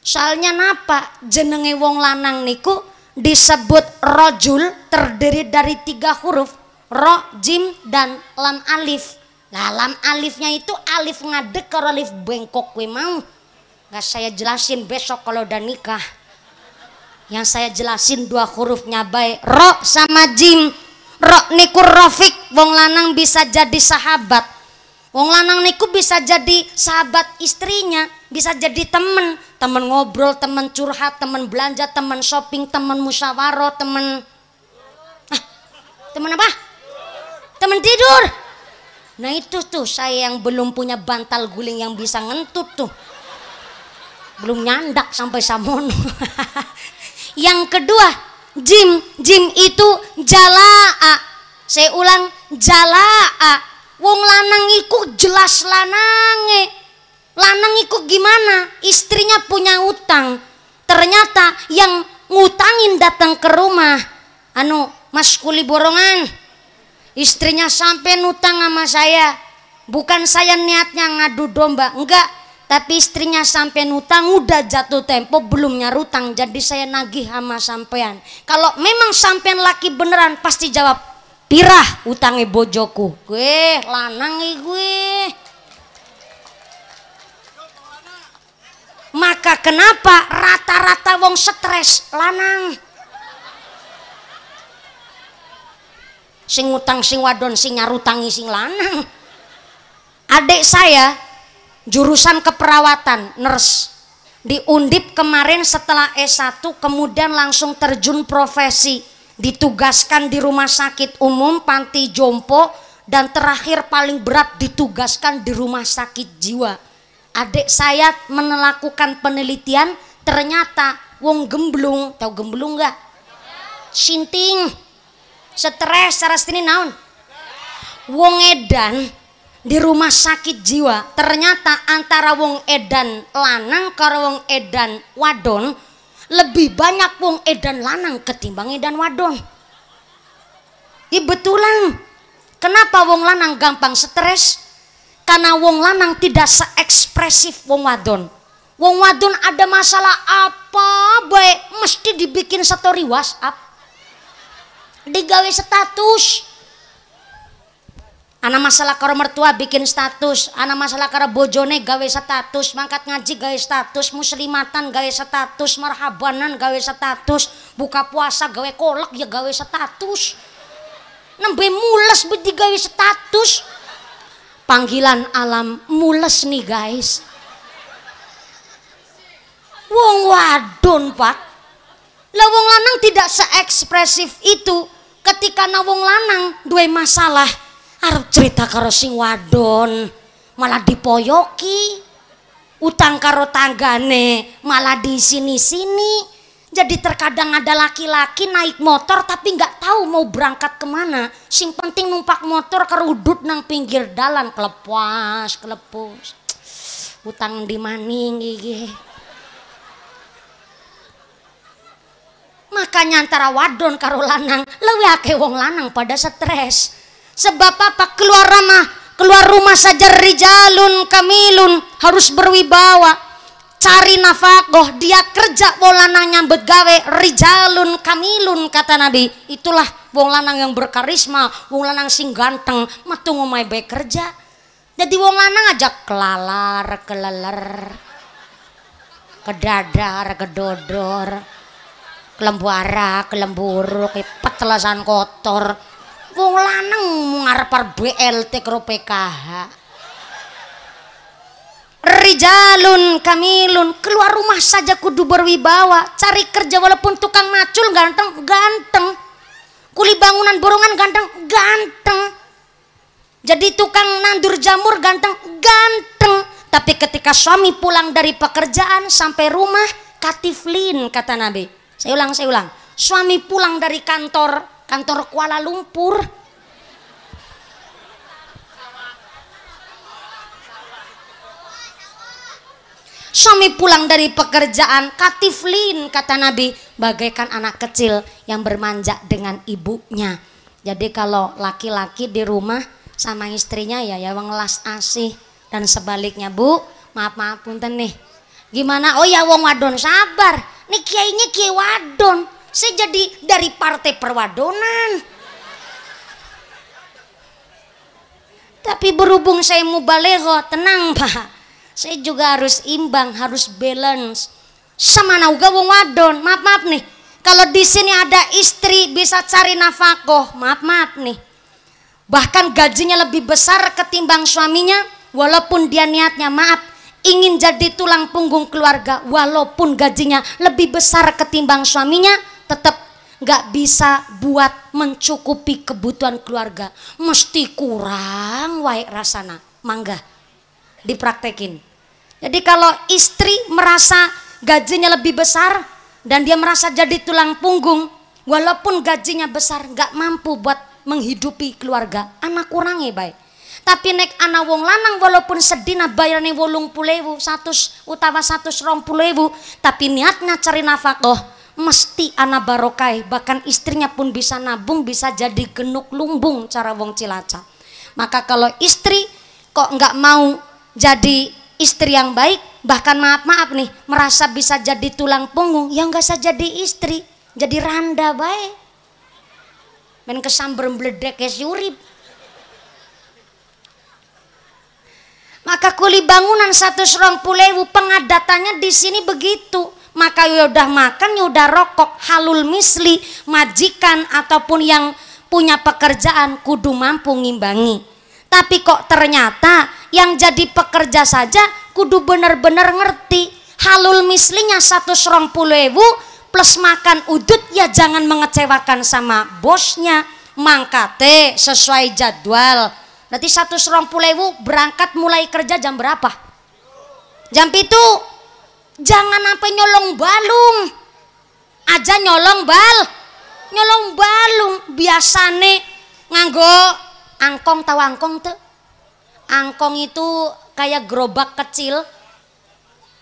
Soalnya napa? Jenenge wong lanang niku disebut rojul, terdiri dari 3 huruf. Ro, jim, dan lam alif. Nah lam alifnya itu alif ngadek karo alif bengkok we mau. Gak saya jelasin besok kalau udah nikah. Yang saya jelasin 2 hurufnya baik. Ro sama jim. Ro niku Rafiq, wong lanang bisa jadi sahabat. Wong lanang niku bisa jadi sahabat istrinya, bisa jadi temen ngobrol, temen curhat, temen belanja, temen shopping, temen musyawarah, temen apa? Temen tidur. Nah itu tuh saya yang belum punya bantal guling yang bisa ngentut tuh, belum nyandak sampai samono. Yang kedua, jim itu jalaa. Saya ulang, jalaa. Wong lanang iku jelas lanange. Lanang iku gimana? Istrinya punya utang. Ternyata yang ngutangin datang ke rumah. Mas kuli borongan, istrinya sampai nutang sama saya. Bukan saya niatnya ngadu domba, enggak. Tapi istrinya sampai nutang, udah jatuh tempo belum nyarutang. Jadi saya nagih sama sampean. Kalau memang sampean laki beneran pasti jawab, pirah utangnya bojoku. Gue lanang gue. Maka kenapa rata-rata wong stres lanang? Sing utang sing wadon, sing nyarutangi sing lanang. Adik saya jurusan keperawatan, nurse, di Undip kemarin setelah S1 kemudian langsung terjun profesi, ditugaskan di rumah sakit umum, panti jompo, dan terakhir paling berat ditugaskan di rumah sakit jiwa. Adik saya melakukan penelitian, ternyata wong gemblung, tahu gemblung nggak? Sinting, stres, saras ini naon? Wong edan di rumah sakit jiwa ternyata antara wong edan lanang karo wong edan wadon lebih banyak wong edan lanang ketimbang edan wadon. Betulan. Kenapa wong lanang gampang stres? Karena wong lanang tidak seekspresif wong wadon. Wong wadon ada masalah apa baik mesti dibikin story WhatsApp, digawe status. Ana masalah karo mertua bikin status, ana masalah karo bojone gawe status, mangkat ngaji gawe status, muslimatan gawe status, marhabanan gawe status, buka puasa gawe kolak ya gawe status. Nembe mules bedi gawe status. Panggilan alam mules nih guys. Wong wadon pak, lah wong lanang tidak seekspresif itu. Ketika na wong lanang duwe masalah arep cerita karo sing wadon malah dipoyoki, utang karo tanggane malah di sini-sini. Jadi terkadang ada laki-laki naik motor tapi nggak tahu mau berangkat kemana. Sing penting numpak motor kerudut nang pinggir dalan kelepos. Utang di maning gigi. Makanya antara wadon karo lanang leuwih akeh wong lanang pada stres. Sebab apa? Keluar rumah saja rijalun kamilun, harus berwibawa, cari nafkah, dia kerja wong lanang nyambet gawe rijalun kamilun kata Nabi. Itulah wong lanang yang berkarisma, wong lanang sing ganteng, metu ngomai bae kerja. Jadi wong lanang aja kelalar, keleler, kedadar, kedodor, kelembuara, kelemburu, petelasan kotor. Wong lanang ngarep BLT karo PKH. Rijalun kamilun, keluar rumah saja kudu berwibawa, cari kerja walaupun tukang macul ganteng, kuli bangunan borongan ganteng, jadi tukang nandur jamur ganteng, tapi ketika suami pulang dari pekerjaan sampai rumah katiflin kata Nabi. Saya ulang, suami pulang dari kantor Kuala Lumpur, suami pulang dari pekerjaan katiflin kata Nabi, bagaikan anak kecil yang bermanja dengan ibunya. Jadi kalau laki-laki di rumah sama istrinya ya ngelas asih, dan sebaliknya Bu, maaf punten nih, gimana? Oh ya wong wadon sabar, nih kiainya kiai wadon, saya jadi dari partai perwadonan. Tapi berhubung saya mubaligho, tenang Pak, saya juga harus imbang, harus balance. Sama nauga wong wadon, maaf nih, kalau di sini ada istri bisa cari nafkah, maaf nih, bahkan gajinya lebih besar ketimbang suaminya, walaupun dia niatnya maaf ingin jadi tulang punggung keluarga, walaupun gajinya lebih besar ketimbang suaminya, tetap nggak bisa buat mencukupi kebutuhan keluarga, mesti kurang wae rasana. Mangga dipraktekin. Jadi kalau istri merasa gajinya lebih besar dan dia merasa jadi tulang punggung, walaupun gajinya besar nggak mampu buat menghidupi keluarga, anak kurangnya baik. Tapi nek anak wong lanang walaupun sedina bayarnya 80.000, 100 utawa 120.000, tapi niatnya cari nafkah, mesti anak barokai, bahkan istrinya pun bisa nabung, bisa jadi genuk lumbung cara wong Cilacap. Maka kalau istri kok nggak mau jadi istri yang baik, bahkan maaf nih, merasa bisa jadi tulang punggung, ya nggak usah jadi istri, jadi randa baik, main kesamber bledek es yurip. Maka kuli bangunan 120.000, pengadatannya di sini begitu. Maka ya udah makan, ya udah rokok, halul misli, majikan ataupun yang punya pekerjaan kudu mampu ngimbangi. Tapi kok ternyata yang jadi pekerja saja kudu bener-bener ngerti halul mislinya 120.000 plus makan udut, ya jangan mengecewakan sama bosnya, mangkate sesuai jadwal. Berarti 120.000 berangkat mulai kerja jam berapa? Jam itu. Jangan sampai nyolong balung aja, nyolong balung biasane nganggo angkong, tahu angkong tuh, Angkong itu kayak gerobak kecil.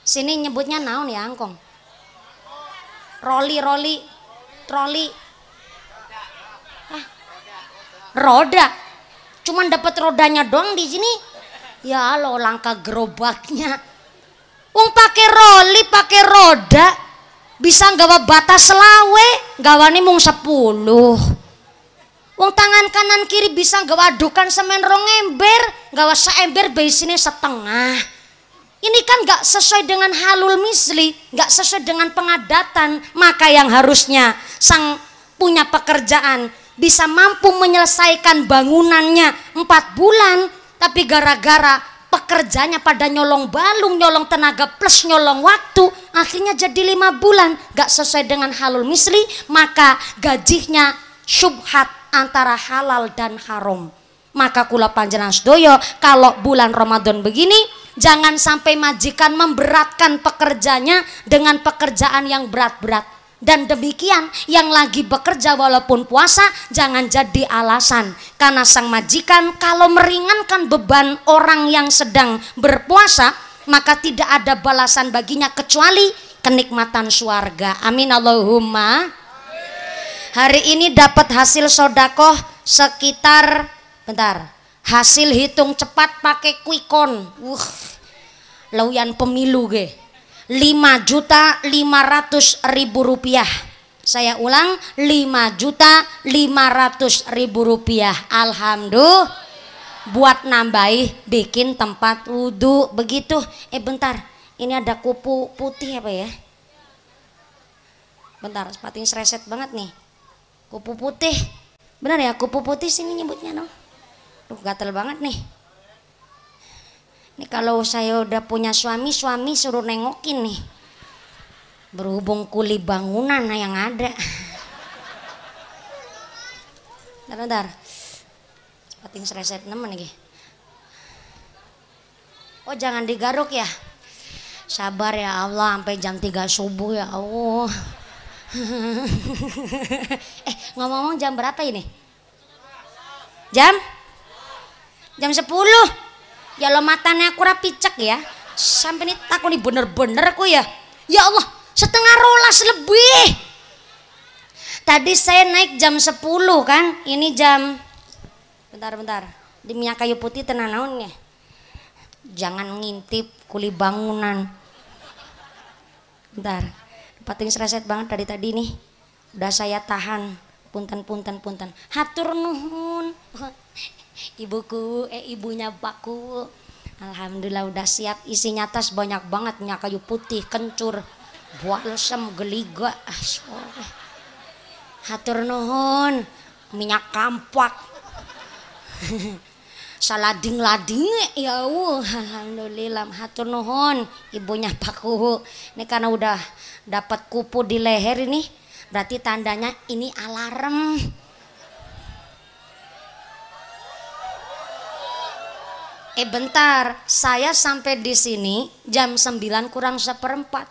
Sini nyebutnya naon ya angkong? Roli. Roda. Cuman dapat rodanya doang di sini. Ya lo langka gerobaknya. Wong pakai roli, pakai roda, bisa nggawa batas selawe, gawane mung 10. Wong tangan kanan kiri bisa nggawa adukan semen 2 ember, nggawa saember beisine setengah. Ini kan gak sesuai dengan halul misli, gak sesuai dengan pengadatan. Maka yang harusnya sang punya pekerjaan bisa mampu menyelesaikan bangunannya 4 bulan, tapi gara-gara pekerjanya pada nyolong balung, nyolong tenaga plus nyolong waktu, akhirnya jadi 5 bulan gak sesuai dengan halul misli, maka gajinya syubhat antara halal dan haram. Maka kula panjenengan sedaya kalau bulan Ramadan begini, jangan sampai majikan memberatkan pekerjanya dengan pekerjaan yang berat-berat. Dan demikian yang lagi bekerja walaupun puasa jangan jadi alasan, karena sang majikan kalau meringankan beban orang yang sedang berpuasa maka tidak ada balasan baginya kecuali kenikmatan surga. Amin Allahumma. Hari ini dapat hasil sodakoh sekitar, bentar, hasil hitung cepat pakai quickcon. Lawian pemilu ge. 5.500.000 rupiah. Saya ulang, 5.500.000 rupiah. Alhamdulillah. Buat nambahi bikin tempat wudhu begitu. Bentar, ini ada kupu putih apa ya? Bentar, sepatunya sereset banget nih. Kupu putih, benar ya kupu putih sini nyebutnya no. Gatel banget nih. Ini kalau saya udah punya suami suruh nengokin nih. Berhubung kuli bangunan yang ada. Bentar. Sepating sereset nemen nih. Oh jangan digaruk ya. Sabar ya Allah sampai jam 3 subuh ya Allah. Ngomong-ngomong jam berapa ini? Jam 10. Ya lo matanya aku rapicek ya. Sampai nih takut nih bener-bener aku ya. Ya Allah 10:30 lebih. Tadi saya naik jam 10 kan. Ini jam, bentar. Di minyak kayu putih tenan naonnya. Jangan ngintip kuli bangunan. Bentar. Pating sereset banget dari tadi nih. Udah saya tahan. Punten. Hatur nuhun. Ibuku, ibunya bakku. Alhamdulillah udah siap. Isinya tas banyak banget, minyak kayu putih, kencur, balsam, geliga. Hatur nuhun, minyak kampak. Salading-lading ya Allah. Alhamdulillah hatur nuhun ibunya bakku. Ini karena udah dapat kupu di leher ini, berarti tandanya ini alarm. Bentar, saya sampai di sini jam 9 kurang 1/4.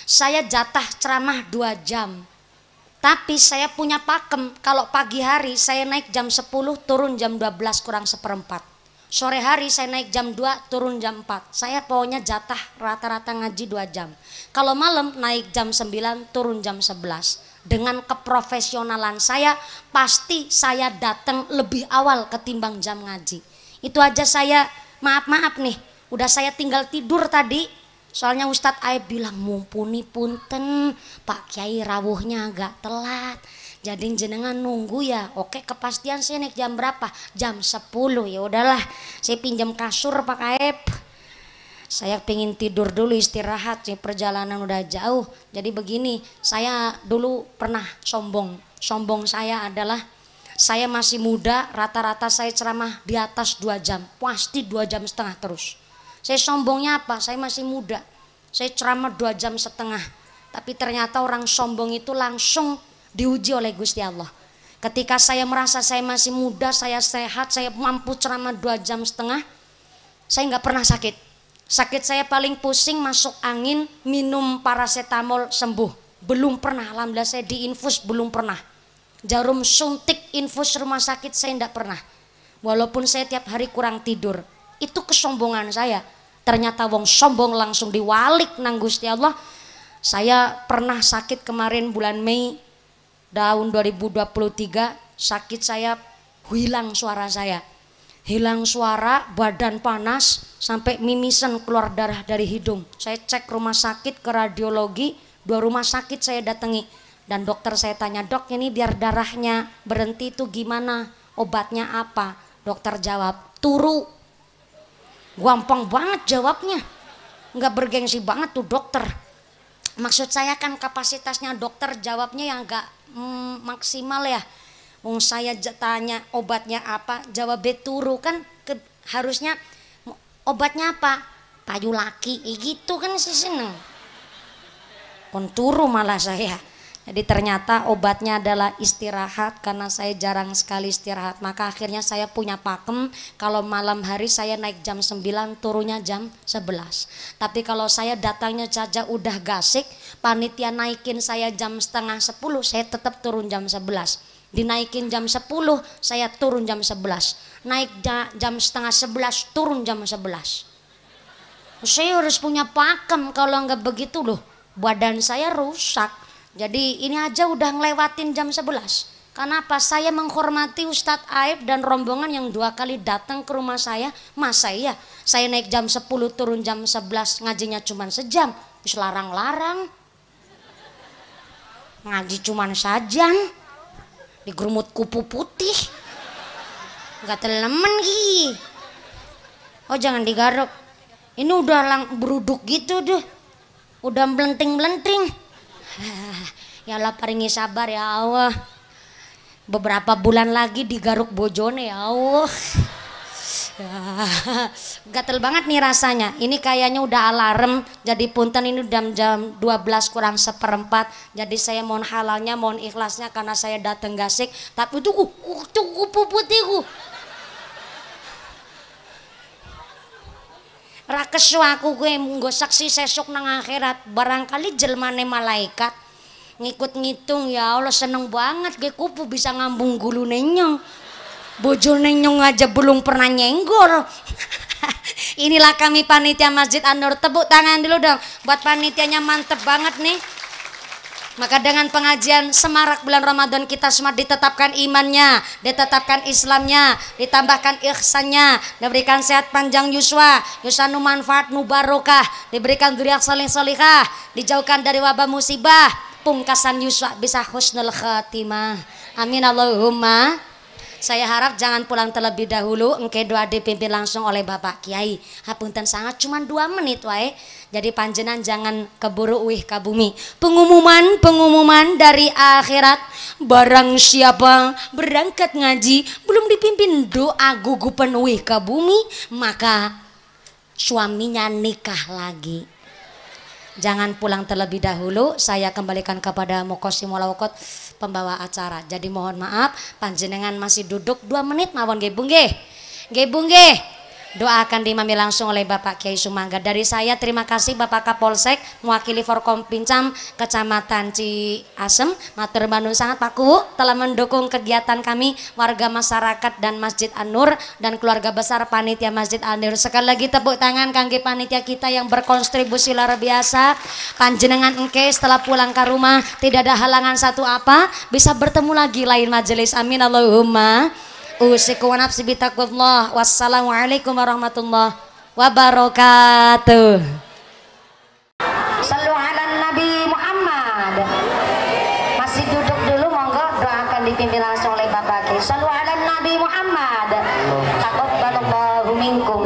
Saya jatah ceramah 2 jam. Tapi saya punya pakem, kalau pagi hari saya naik jam 10 turun jam 12 kurang 1/4. Sore hari saya naik jam 2 turun jam 4. Saya pokoknya jatah rata-rata ngaji 2 jam. Kalau malam naik jam 9 turun jam 11. Dengan keprofesionalan saya pasti saya datang lebih awal ketimbang jam ngaji. Itu aja saya maaf nih, udah saya tinggal tidur tadi. Soalnya Ustadz Aib bilang mumpuni punten Pak Kiai rawuhnya agak telat. Jadi jenengan nunggu ya. Oke, kepastian saya naik jam berapa? Jam 10. Ya udahlah, saya pinjam kasur Pak Aib. Saya pengen tidur dulu istirahat, perjalanan udah jauh. Jadi begini, saya dulu pernah sombong. Sombong saya adalah saya masih muda, rata-rata saya ceramah di atas 2 jam, pasti 2,5 jam terus. Saya sombongnya apa? Saya masih muda, saya ceramah 2,5 jam. Tapi ternyata orang sombong itu langsung diuji oleh Gusti Allah. Ketika saya merasa saya masih muda, saya sehat, saya mampu ceramah 2,5 jam, saya nggak pernah sakit. Sakit saya paling pusing, masuk angin, minum paracetamol sembuh. Belum pernah, alhamdulillah saya diinfus belum pernah. Jarum suntik infus rumah sakit saya tidak pernah. Walaupun saya tiap hari kurang tidur. Itu kesombongan saya. Ternyata wong sombong langsung diwalik nang Gusti Allah. Saya pernah sakit kemarin bulan Mei tahun 2023, sakit saya, hilang suara saya. Hilang suara, badan panas, sampai mimisan keluar darah dari hidung. Saya cek rumah sakit, ke radiologi, 2 rumah sakit saya datangi. Dan dokter saya tanya, dok ini biar darahnya berhenti itu gimana? Obatnya apa? Dokter jawab, turu. Gampang banget jawabnya. Nggak bergengsi banget tuh dokter. Maksud saya kan kapasitasnya dokter jawabnya yang nggak maksimal ya. Wong saya tanya obatnya apa, jawab turu kan harusnya obatnya apa? Payu laki, gitu kan sih seneng. Kon turu malah saya. Jadi ternyata obatnya adalah istirahat, karena saya jarang sekali istirahat. Maka akhirnya saya punya pakem, kalau malam hari saya naik jam 9, turunnya jam 11. Tapi kalau saya datangnya saja udah gasik, panitia naikin saya jam setengah 10, saya tetap turun jam 11. Dinaikin jam 10, saya turun jam 11. Naik jam setengah 11, turun jam 11. Saya harus punya pakem, kalau nggak begitu loh badan saya rusak. Jadi ini aja udah ngelewatin jam 11. Kenapa? Saya menghormati Ustadz Aib dan rombongan yang 2 kali datang ke rumah saya. Masa iya saya naik jam 10 turun jam 11 ngajinya cuma sejam? Terus larang-larang ngaji cuma sajam, digerumut kupu putih, nggak telemen ki. Oh jangan digaruk, ini udah beruduk gitu deh, udah melenting-melenting. Ya Allah paringi sabar ya Allah. Beberapa bulan lagi digaruk bojone ya Allah. Gatel banget nih rasanya. Ini kayaknya udah alarm. Jadi punten ini udah jam 12 kurang 1/4. Jadi saya mohon halalnya, mohon ikhlasnya karena saya dateng gasik. Tapi itu kupu putihku. Rakesu aku gue nggo saksi sesuk nang akhirat. Barangkali jelmane malaikat ngikut ngitung, ya Allah seneng banget gue kupu bisa ngambung gulu nenyong. Bojo nenyong aja belum pernah nyenggol. Inilah kami panitia Masjid An-Nur. Tepuk tangan dulu dong buat panitianya, mantep banget nih. Maka dengan pengajian semarak bulan Ramadan kita semua ditetapkan imannya, ditetapkan Islamnya, ditambahkan ihsannya, diberikan sehat panjang yuswa, yusanu manfaat mubarokah, diberikan dzurriyyah saleh salihah, dijauhkan dari wabah musibah, pungkasan yuswa bisa husnul khatimah. Amin Allahumma. Saya harap jangan pulang terlebih dahulu, engke doa dipimpin langsung oleh Bapak Kiai. Hapunten sangat cuma 2 menit wae. Jadi panjenan jangan keburu uih ka bumi. Pengumuman dari akhirat. Barang siapa berangkat ngaji belum dipimpin doa gugupan uih ka bumi, maka suaminya nikah lagi. Jangan pulang terlebih dahulu, saya kembalikan kepada Muqassimul Awqat pembawa acara. Jadi mohon maaf panjenengan masih duduk 2 menit mawon nggih Bu nggih. Nggih Bu nggih. Doa akan diimami langsung oleh Bapak Kiai Sumangga. Dari saya terima kasih Bapak Kapolsek mewakili Forkom Pincam Kecamatan Ciasem. Matur nuwun sangat Pak Kuwu telah mendukung kegiatan kami warga masyarakat dan Masjid An-Nur dan keluarga besar panitia Masjid An-Nur. Sekali lagi tepuk tangan kangge panitia kita yang berkontribusi luar biasa. Panjenengan engke setelah pulang ke rumah tidak ada halangan satu apa, bisa bertemu lagi lain majelis. Amin Allahumma. Usiku wa nafsi bitaqwallah. Wassalamualaikum warahmatullahi wabarakatuh. Sallu ala Nabi Muhammad. Masih duduk dulu monggo, doa akan dipimpin langsung oleh Bapak Kiai. Sallu ala Nabi Muhammad. Taqabbalallahu minkum.